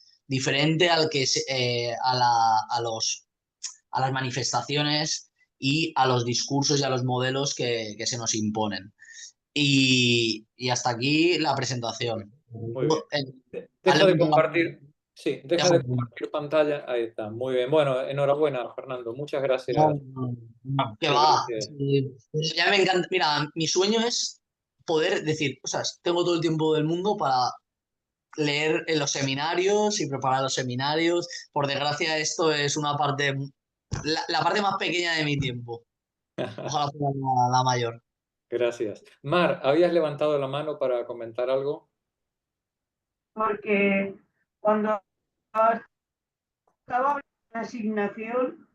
al que a las manifestaciones y a los discursos y a los modelos que se nos imponen. Y hasta aquí la presentación. Muy bien. Dale Deja de un poco compartir. Sí, deja de compartir pantalla. Ahí está. Muy bien. Bueno, enhorabuena, Fernando. Muchas gracias. ¿Qué Muchas va? gracias. Sí, ya me encanta. Mira, mi sueño es poder decir, o sea, tengo todo el tiempo del mundo para leer en los seminarios y preparar los seminarios. Por desgracia, esto es una parte, la parte más pequeña de mi tiempo. Ojalá fuera la mayor. Gracias. Mar, ¿habías levantado la mano para comentar algo? Porque cuando estaba hablando de asignación,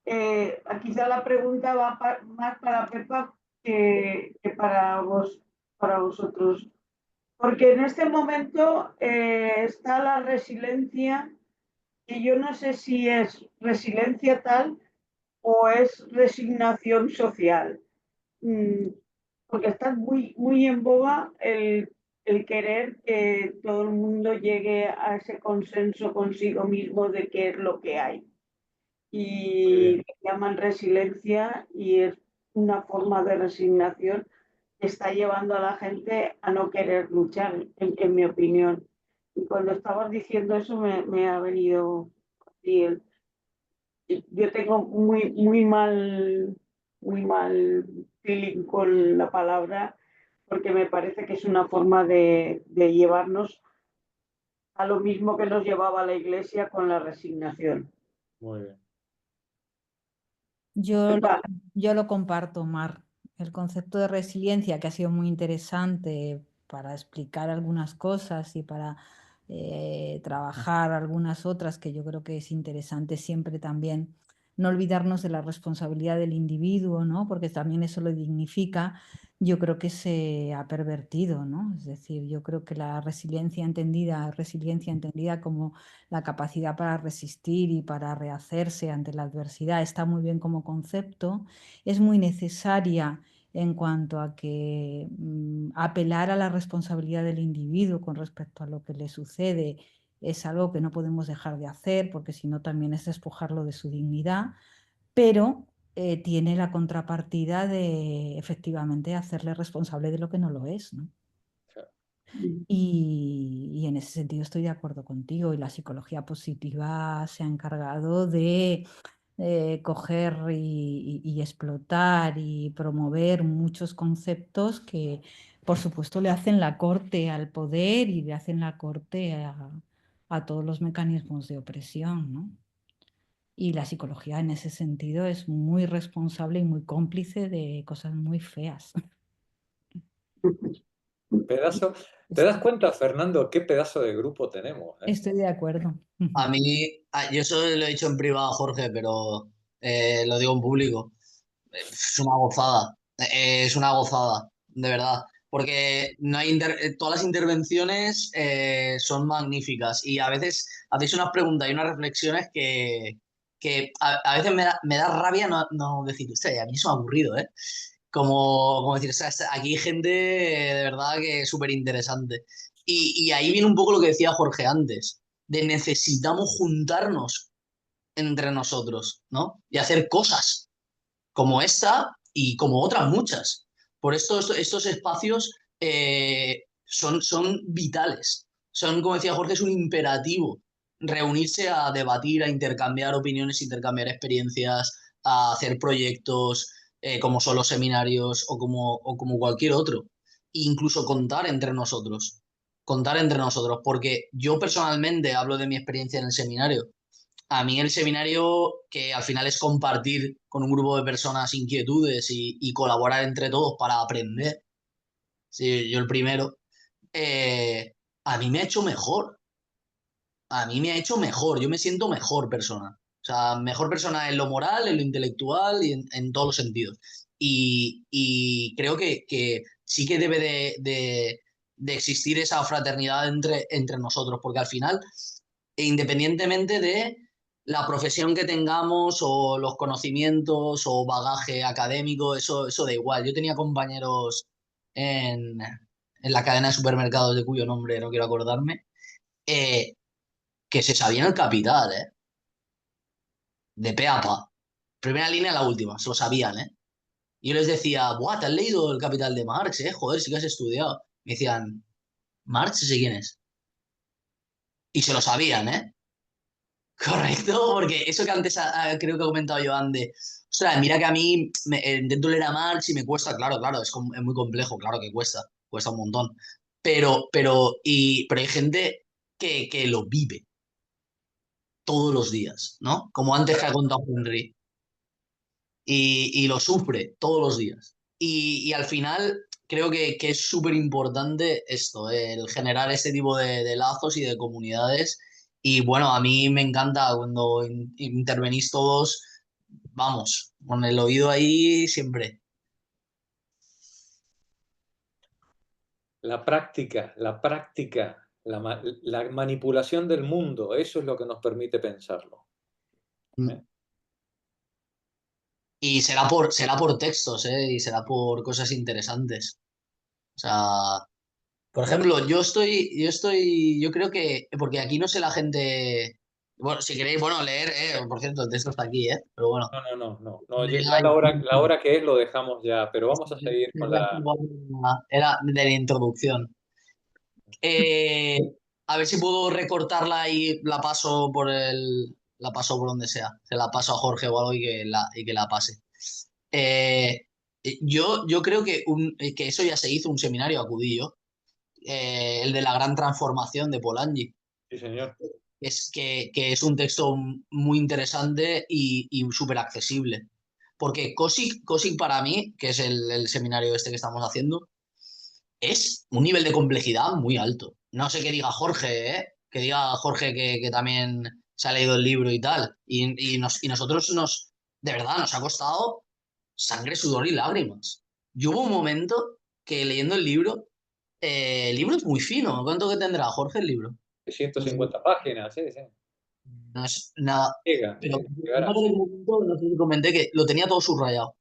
quizá la pregunta va más para Pepa que para vosotros. Porque en este momento está la resiliencia, y yo no sé si es resiliencia tal o es resignación social. Porque está muy en boga el querer que todo el mundo llegue a ese consenso consigo mismo de qué es lo que hay. Y le llaman resiliencia y es una forma de resignación que está llevando a la gente a no querer luchar, en mi opinión. Y cuando estabas diciendo eso me ha venido así yo tengo muy mal feeling con la palabra porque me parece que es una forma de llevarnos a lo mismo que nos llevaba la Iglesia con la resignación. Muy bien. Yo lo comparto, Mar. El concepto de resiliencia, que ha sido muy interesante para explicar algunas cosas y para trabajar algunas otras, que yo creo que es interesante siempre también no olvidarnos de la responsabilidad del individuo, ¿no? Porque también eso lo dignifica. Yo creo que se ha pervertido, ¿no? Es decir, yo creo que la resiliencia entendida como la capacidad para resistir y para rehacerse ante la adversidad está muy bien como concepto, es muy necesaria en cuanto a que apelar a la responsabilidad del individuo con respecto a lo que le sucede es algo que no podemos dejar de hacer, porque si no también es despojarlo de su dignidad, pero tiene la contrapartida de efectivamente hacerle responsable de lo que no lo es, ¿no? Y en ese sentido estoy de acuerdo contigo, y la psicología positiva se ha encargado de coger y explotar y promover muchos conceptos que, por supuesto, le hacen la corte al poder y le hacen la corte a todos los mecanismos de opresión, ¿no? Y la psicología en ese sentido es muy responsable y muy cómplice de cosas muy feas. Pedazo. ¿Te das cuenta, Fernando, qué pedazo de grupo tenemos? Estoy de acuerdo. A mí, yo eso lo he dicho en privado, Jorge, pero lo digo en público. Es una gozada. Es una gozada, de verdad. Porque no hay todas las intervenciones son magníficas y a veces hacéis unas preguntas y unas reflexiones que a veces me da rabia no decir, usted, a mí eso me ha aburrido, ¿eh? como decir, o sea, aquí hay gente de verdad que es súper interesante. Y ahí viene un poco lo que decía Jorge antes, de necesitamos juntarnos entre nosotros, ¿no? Y hacer cosas como esta y como otras muchas. Por estos espacios son vitales. Son, como decía Jorge, es un imperativo reunirse a debatir, a intercambiar opiniones, intercambiar experiencias, a hacer proyectos como son los seminarios o como cualquier otro. E incluso contar entre nosotros. Contar entre nosotros, porque yo personalmente hablo de mi experiencia en el seminario. A mí el seminario, que al final es compartir con un grupo de personas inquietudes y colaborar entre todos para aprender, sí, yo el primero, eh, a mí me ha hecho mejor. A mí me ha hecho mejor. Yo me siento mejor persona. O sea, mejor persona en lo moral, en lo intelectual y en todos los sentidos. Y creo que sí que debe de existir esa fraternidad entre nosotros, porque al final, independientemente de la profesión que tengamos o los conocimientos o bagaje académico, eso da igual. Yo tenía compañeros en la cadena de supermercados de cuyo nombre no quiero acordarme, eh, que se sabían el capital, ¿eh? De pe a pa. Primera línea a la última, se lo sabían, ¿eh? Y yo les decía, buah, ¿te has leído el Capital de Marx, eh? Joder, sí que has estudiado. Me decían, ¿Marx ese quién es? Y se lo sabían, ¿eh? Correcto, porque eso que antes creo que ha comentado Joan de, ostras, mira que a mí intento leer a Marx y me cuesta, claro, claro, es muy complejo, claro que cuesta un montón. Pero hay gente que lo vive todos los días, ¿no? Como antes que ha contado Henry. Y lo sufre todos los días. Y al final creo que es súper importante esto, el generar este tipo de lazos y de comunidades. Y bueno, a mí me encanta cuando intervenís todos, vamos, con el oído ahí siempre. La práctica, la manipulación del mundo, eso es lo que nos permite pensarlo. ¿Eh? Y será por textos, ¿eh? Y será por cosas interesantes. O sea, por ejemplo, yo creo que, porque aquí no sé la gente, bueno, si queréis, bueno, leer, por cierto, el texto está aquí, pero bueno. No, ya la hora que es lo dejamos ya, pero vamos a seguir con la... Era de la introducción. Eh, a ver si puedo recortarla y la paso por donde sea. Se la paso a Jorge o algo y que la pase. Eh, yo creo que eso ya se hizo, un seminario acudí yo, el de la gran transformación de Polanyi. Sí, señor. Que es un texto muy interesante y súper accesible. Porque COSIC para mí, que es el seminario este que estamos haciendo, es un nivel de complejidad muy alto. No sé qué diga Jorge, que diga Jorge que también se ha leído el libro y tal. Y nosotros de verdad, nos ha costado sangre, sudor y lágrimas. Yo hubo un momento que leyendo el libro es muy fino. ¿Cuánto que tendrá Jorge el libro? 150 páginas, sí, sí. No es nada. Llega, Pero llegará, en sí. un momento, no sé si comenté que lo tenía todo subrayado.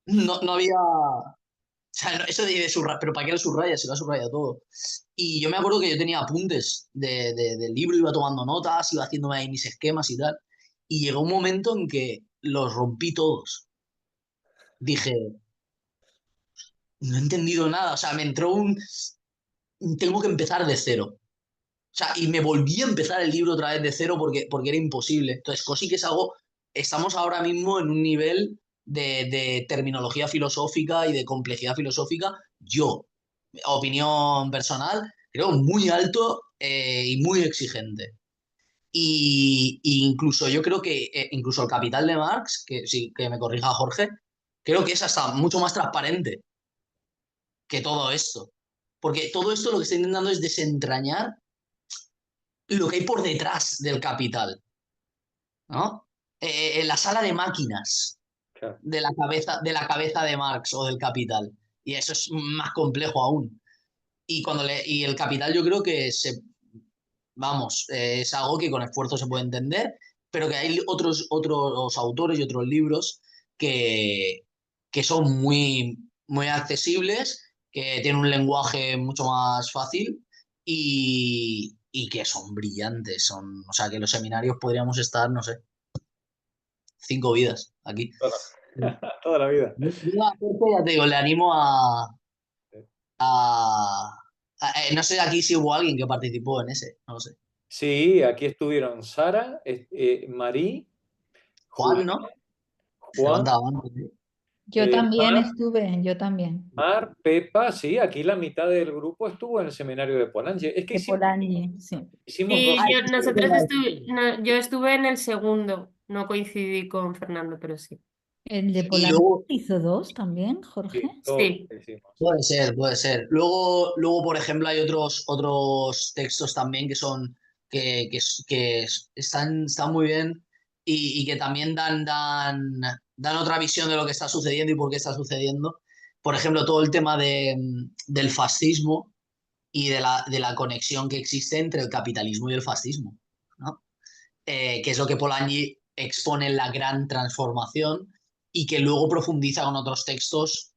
No había. O sea, eso de subrayar, pero ¿para qué lo subraya? Se lo ha subrayado todo. Y yo me acuerdo que yo tenía apuntes del libro, iba tomando notas, iba haciéndome ahí mis esquemas y tal. Y llegó un momento en que los rompí todos. Dije, no he entendido nada. O sea, me entró tengo que empezar de cero. O sea, y me volví a empezar el libro otra vez de cero porque era imposible. Entonces, così que es algo, estamos ahora mismo en un nivel de terminología filosófica y de complejidad filosófica, yo, opinión personal, creo muy alto y muy exigente. Y incluso yo creo que incluso el Capital de Marx, que sí, que me corrija Jorge, creo que es hasta mucho más transparente que todo esto. Porque todo esto lo que está intentando es desentrañar lo que hay por detrás del capital, ¿no? En la sala de máquinas Claro. de la cabeza de Marx o del capital. Y eso es más complejo aún. Y el capital yo creo que es algo que con esfuerzo se puede entender, pero que hay otros autores y otros libros que que son muy, muy accesibles, que tienen un lenguaje mucho más fácil y que son brillantes. O sea, que los seminarios podríamos estar, no sé, 5 vidas aquí. Toda la vida. Yo, aparte, ya te digo, le animo no sé aquí si hubo alguien que participó en ese, no lo sé. Sí, aquí estuvieron Sara, Marí, Juan, ¿no? Se Juan, levantaba antes, ¿eh? Yo también Mar, estuve, yo también. Pepa, sí, aquí la mitad del grupo estuvo en el seminario de Polanyi. Es que De Polanyi, sí. hicimos Sí, dos. yo estuve en el segundo, no coincidí con Fernando, pero sí. ¿El de Y Polanyi luego, hizo 2 también, Jorge? Sí, dos Sí. hicimos. puede ser, puede ser. Luego, por ejemplo, hay otros textos también que son que están muy bien y que también dan otra visión de lo que está sucediendo y por qué está sucediendo. Por ejemplo, todo el tema del fascismo y de la conexión que existe entre el capitalismo y el fascismo, ¿no? Que es lo que Polanyi expone en La Gran Transformación y que luego profundiza con otros textos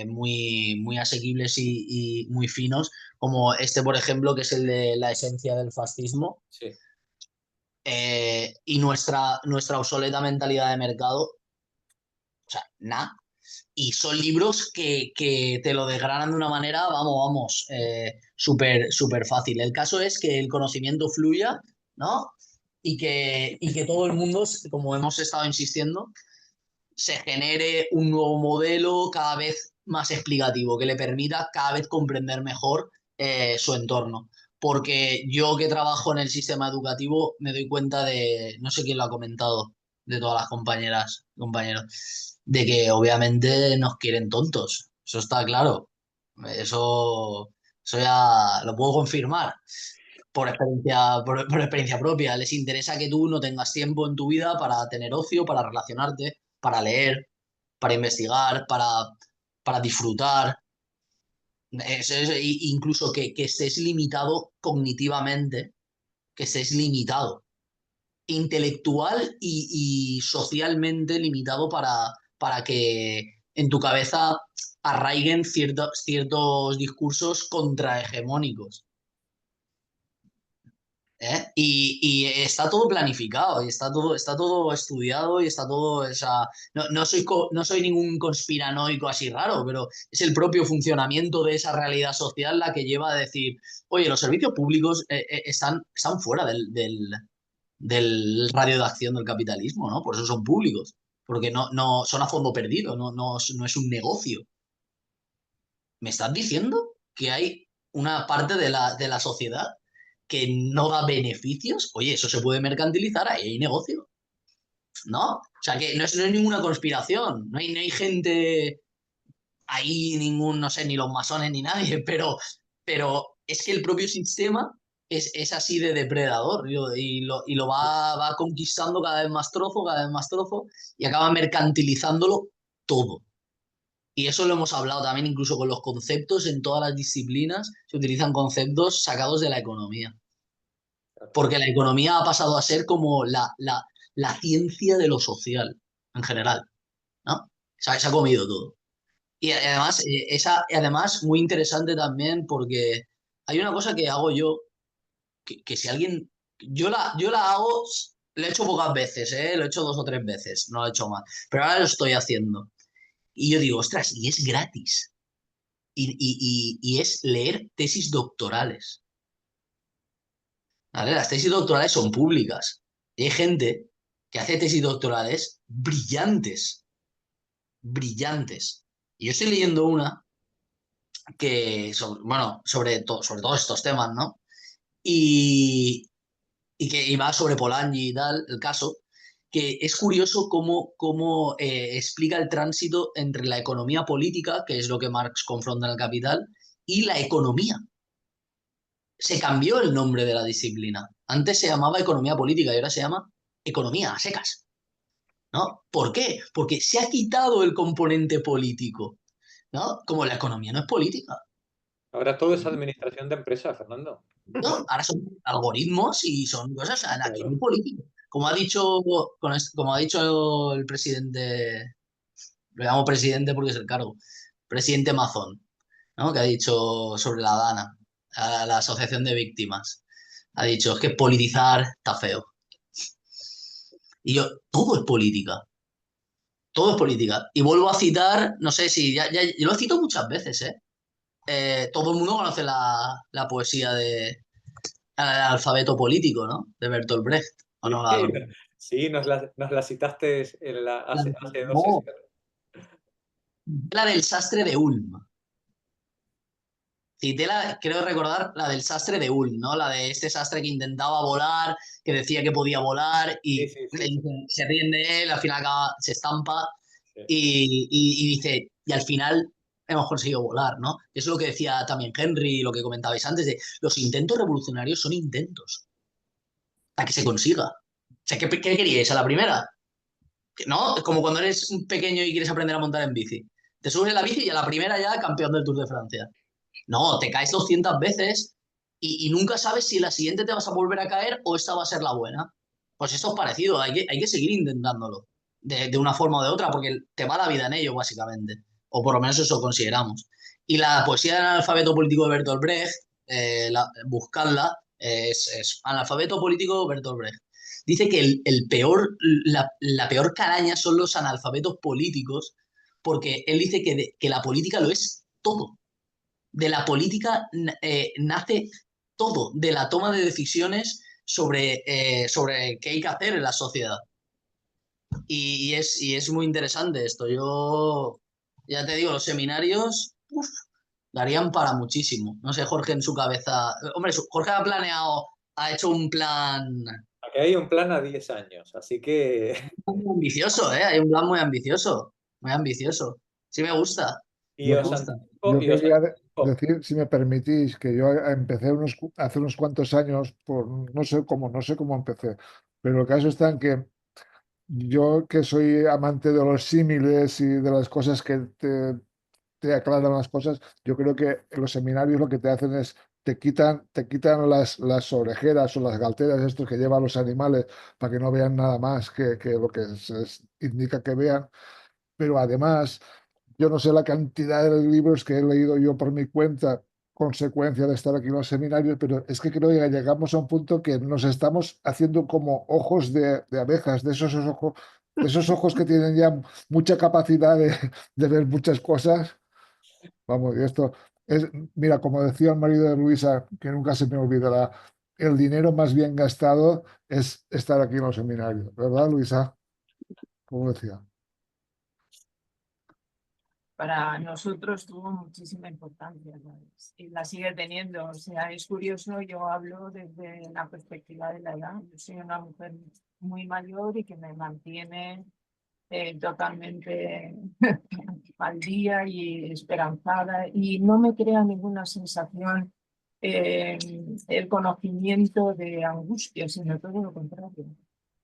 muy, muy asequibles y muy finos, como este, por ejemplo, que es el de La esencia del fascismo, Sí. y nuestra obsoleta mentalidad de mercado, o sea, nada. Y son libros que te lo desgranan de una manera, vamos, súper, súper fácil. El caso es que el conocimiento fluya, ¿no? Y que todo el mundo, como hemos estado insistiendo, se genere un nuevo modelo cada vez más explicativo, que le permita cada vez comprender mejor su entorno. Porque yo que trabajo en el sistema educativo me doy cuenta no sé quién lo ha comentado, de todas las compañeras, compañeros, de que obviamente nos quieren tontos. Eso está claro. Eso ya lo puedo confirmar por experiencia propia. Les interesa que tú no tengas tiempo en tu vida para tener ocio, para relacionarte, para leer, para investigar, para disfrutar. Incluso que estés limitado cognitivamente, que estés limitado, intelectual y socialmente limitado para que en tu cabeza arraiguen ciertos discursos contrahegemónicos. ¿Eh? Y está todo planificado, y está todo estudiado, y está todo, o sea, no soy ningún conspiranoico así raro, pero es el propio funcionamiento de esa realidad social la que lleva a decir, oye, los servicios públicos están fuera del radio de acción del capitalismo, ¿no? Por eso son públicos, porque no son a fondo perdido, no es un negocio. ¿Me estás diciendo que hay una parte de la sociedad que no da beneficios? Oye, eso se puede mercantilizar, ahí hay negocio, ¿no? O sea, que no es ninguna conspiración, no hay gente ahí, no sé, ni los masones ni nadie, pero es que el propio sistema es así de depredador y lo va conquistando cada vez más trozo, y acaba mercantilizándolo todo. Y eso lo hemos hablado también incluso con los conceptos. En todas las disciplinas se utilizan conceptos sacados de la economía. Porque la economía ha pasado a ser como la ciencia de lo social en general, ¿no? Se ha comido todo. Y además, muy interesante también porque hay una cosa que hago yo, que si alguien... Yo la hago, lo he hecho pocas veces, ¿eh? Lo he hecho 2 o 3 veces, no lo he hecho más. Pero ahora lo estoy haciendo. Y yo digo, ostras, y es gratis. Y es leer tesis doctorales. ¿Vale? Las tesis doctorales son públicas. Y hay gente que hace tesis doctorales brillantes, brillantes. Y yo estoy leyendo una bueno, sobre todos estos temas, ¿no? Y va sobre Polanyi y tal, el caso, que es curioso cómo explica el tránsito entre la economía política, que es lo que Marx confronta en el Capital, y la economía. Se cambió el nombre de la disciplina. Antes se llamaba economía política y ahora se llama economía a secas, ¿no? ¿Por qué? Porque se ha quitado el componente político, ¿no? Como la economía no es política, Ahora todo es administración de empresa, Fernando. ¿no? Ahora son algoritmos y son cosas, o sea, aquí no hay política. Como ha dicho el presidente lo llamo presidente porque es el cargo, presidente Mazón, ¿no? Que ha dicho sobre la DANA, la Asociación de Víctimas. Ha dicho, es que politizar está feo. Y yo, todo es política. Todo es política. Y vuelvo a citar, no sé si, yo lo cito muchas veces, ¿eh? Todo el mundo conoce la poesía de El alfabeto político, ¿no? De Bertolt Brecht. ¿O no la Sí, nos la citaste hace 2 no, sesiones. la del sastre de Ulm. Cité creo recordar la del sastre de Ulm, ¿no? La de este sastre que intentaba volar, que decía que podía volar y Sí, sí, sí. se ríen de él, al final se estampa Sí. y dice, y al final hemos conseguido volar, ¿no? Eso es lo que decía también Henry, lo que comentabais antes, de los intentos revolucionarios son intentos para que se consiga. O sea, ¿qué queríais a la primera? ¿No? Es como cuando eres un pequeño y quieres aprender a montar en bici. Te subes en la bici y a la primera ya campeón del Tour de Francia. No, te caes 200 veces y nunca sabes si la siguiente te vas a volver a caer o esta va a ser la buena. Pues esto es parecido, hay que seguir intentándolo de una forma o de otra porque te va la vida en ello, básicamente. O por lo menos eso consideramos. Y la poesía del analfabeto político de Bertolt Brecht, buscadla, es analfabeto político Bertolt Brecht. Dice que la peor caraña son los analfabetos políticos porque él dice que la política lo es todo. De la política nace todo, de la toma de decisiones sobre qué hay que hacer en la sociedad. Y es muy interesante esto. Yo, ya te digo, los seminarios darían para muchísimo. No sé, Jorge en su cabeza. Hombre, Jorge ha hecho un plan Aquí hay un plan a 10 años, así que... muy ambicioso, ¿eh? Hay un plan muy ambicioso. Muy ambicioso. Sí me gusta. Y Yo, Me os gusta. yo anticipo, quería decir, si me permitís, que yo empecé hace unos cuantos años, no sé cómo empecé, pero el caso está en que yo, que soy amante de los símiles y de las cosas que te aclaran las cosas, yo creo que en los seminarios lo que te hacen es te quitan las orejeras o las galteras estos que llevan los animales para que no vean nada más que lo que se les indica que vean, pero además yo no sé la cantidad de libros que he leído yo por mi cuenta, consecuencia de estar aquí en los seminarios, pero es que creo que llegamos a un punto que nos estamos haciendo como ojos de abejas, de esos ojos que tienen ya mucha capacidad de ver muchas cosas. Vamos, y esto es, mira, como decía el marido de Luisa, que nunca se me olvidará, el dinero más bien gastado es estar aquí en los seminarios, ¿verdad, Luisa? Como decía. Para nosotros tuvo muchísima importancia, ¿sabes? Y la sigue teniendo. O sea, es curioso, yo hablo desde la perspectiva de la edad. Yo soy una mujer muy mayor y que me mantiene totalmente al día y esperanzada y no me crea ninguna sensación el conocimiento de angustia, sino todo lo contrario.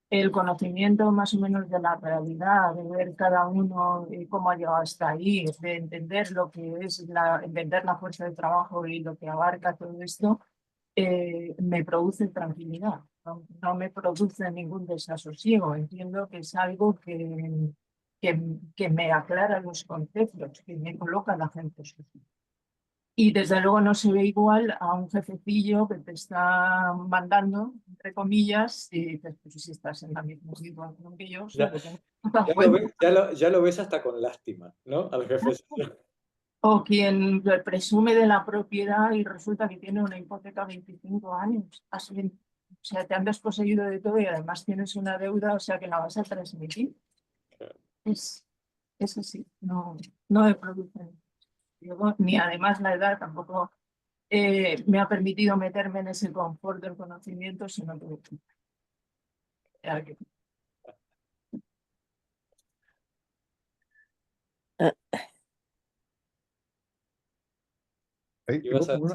El conocimiento más o menos de la realidad, de ver cada uno cómo ha llegado hasta ahí, de entender lo que es entender la fuerza de trabajo y lo que abarca todo esto, me produce tranquilidad, no me produce ningún desasosiego. Entiendo que es algo que me aclara los conceptos, que me coloca la gente. Y desde luego no se ve igual a un jefecillo que te está mandando, entre comillas, y dices, pues si estás en la misma situación que yo, ya lo ves hasta con lástima, ¿no? Al jefe. O quien presume de la propiedad y resulta que tiene una hipoteca a 25 años. O sea, te han desposeído de todo y además tienes una deuda, o sea, que la vas a transmitir. Es así, no me produce. Ni además la edad tampoco me ha permitido meterme en ese confort del conocimiento, sino que...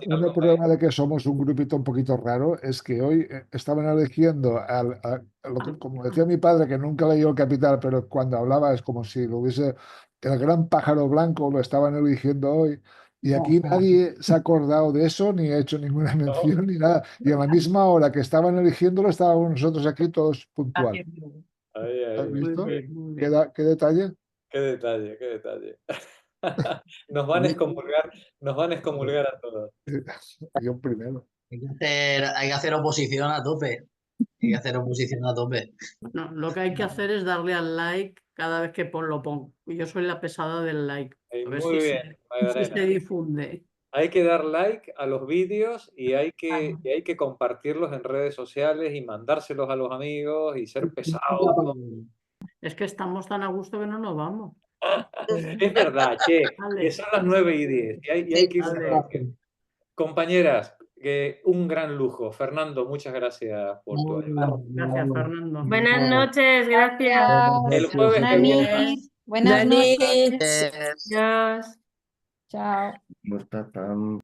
Una prueba de que somos un grupito un poquito raro es que hoy estaban eligiendo, como decía mi padre, que nunca leyó El Capital, pero cuando hablaba es como si lo hubiese, el gran pájaro blanco lo estaban eligiendo hoy. Y aquí nadie se ha acordado de eso, ni ha hecho ninguna mención, ni nada. Y a la misma hora que estaban eligiéndolo, estábamos nosotros aquí todos puntuales. ¿Has visto? ¿Qué detalle? Qué detalle, qué detalle. Nos van a excomulgar a todos. Yo primero. Hay que hacer oposición a tope. Hay que hacer oposición a tope. No, lo que hay que hacer es darle al like cada vez que lo pongo. Yo soy la pesada del like. A ver Muy si bien, si Magdalena. se difunde. Hay que dar like a los vídeos y hay que compartirlos en redes sociales y mandárselos a los amigos y ser pesados. Es que estamos tan a gusto que no nos vamos. Es verdad, che, Vale. que son las 9:10 y hay que irse a Vale. dormir. Compañeras, un gran lujo. Fernando, muchas gracias por tu ayuda. Gracias, Fernando. Buenas noches, gracias. El jueves que viene. Buenas noches. Adiós. Chao. No está tan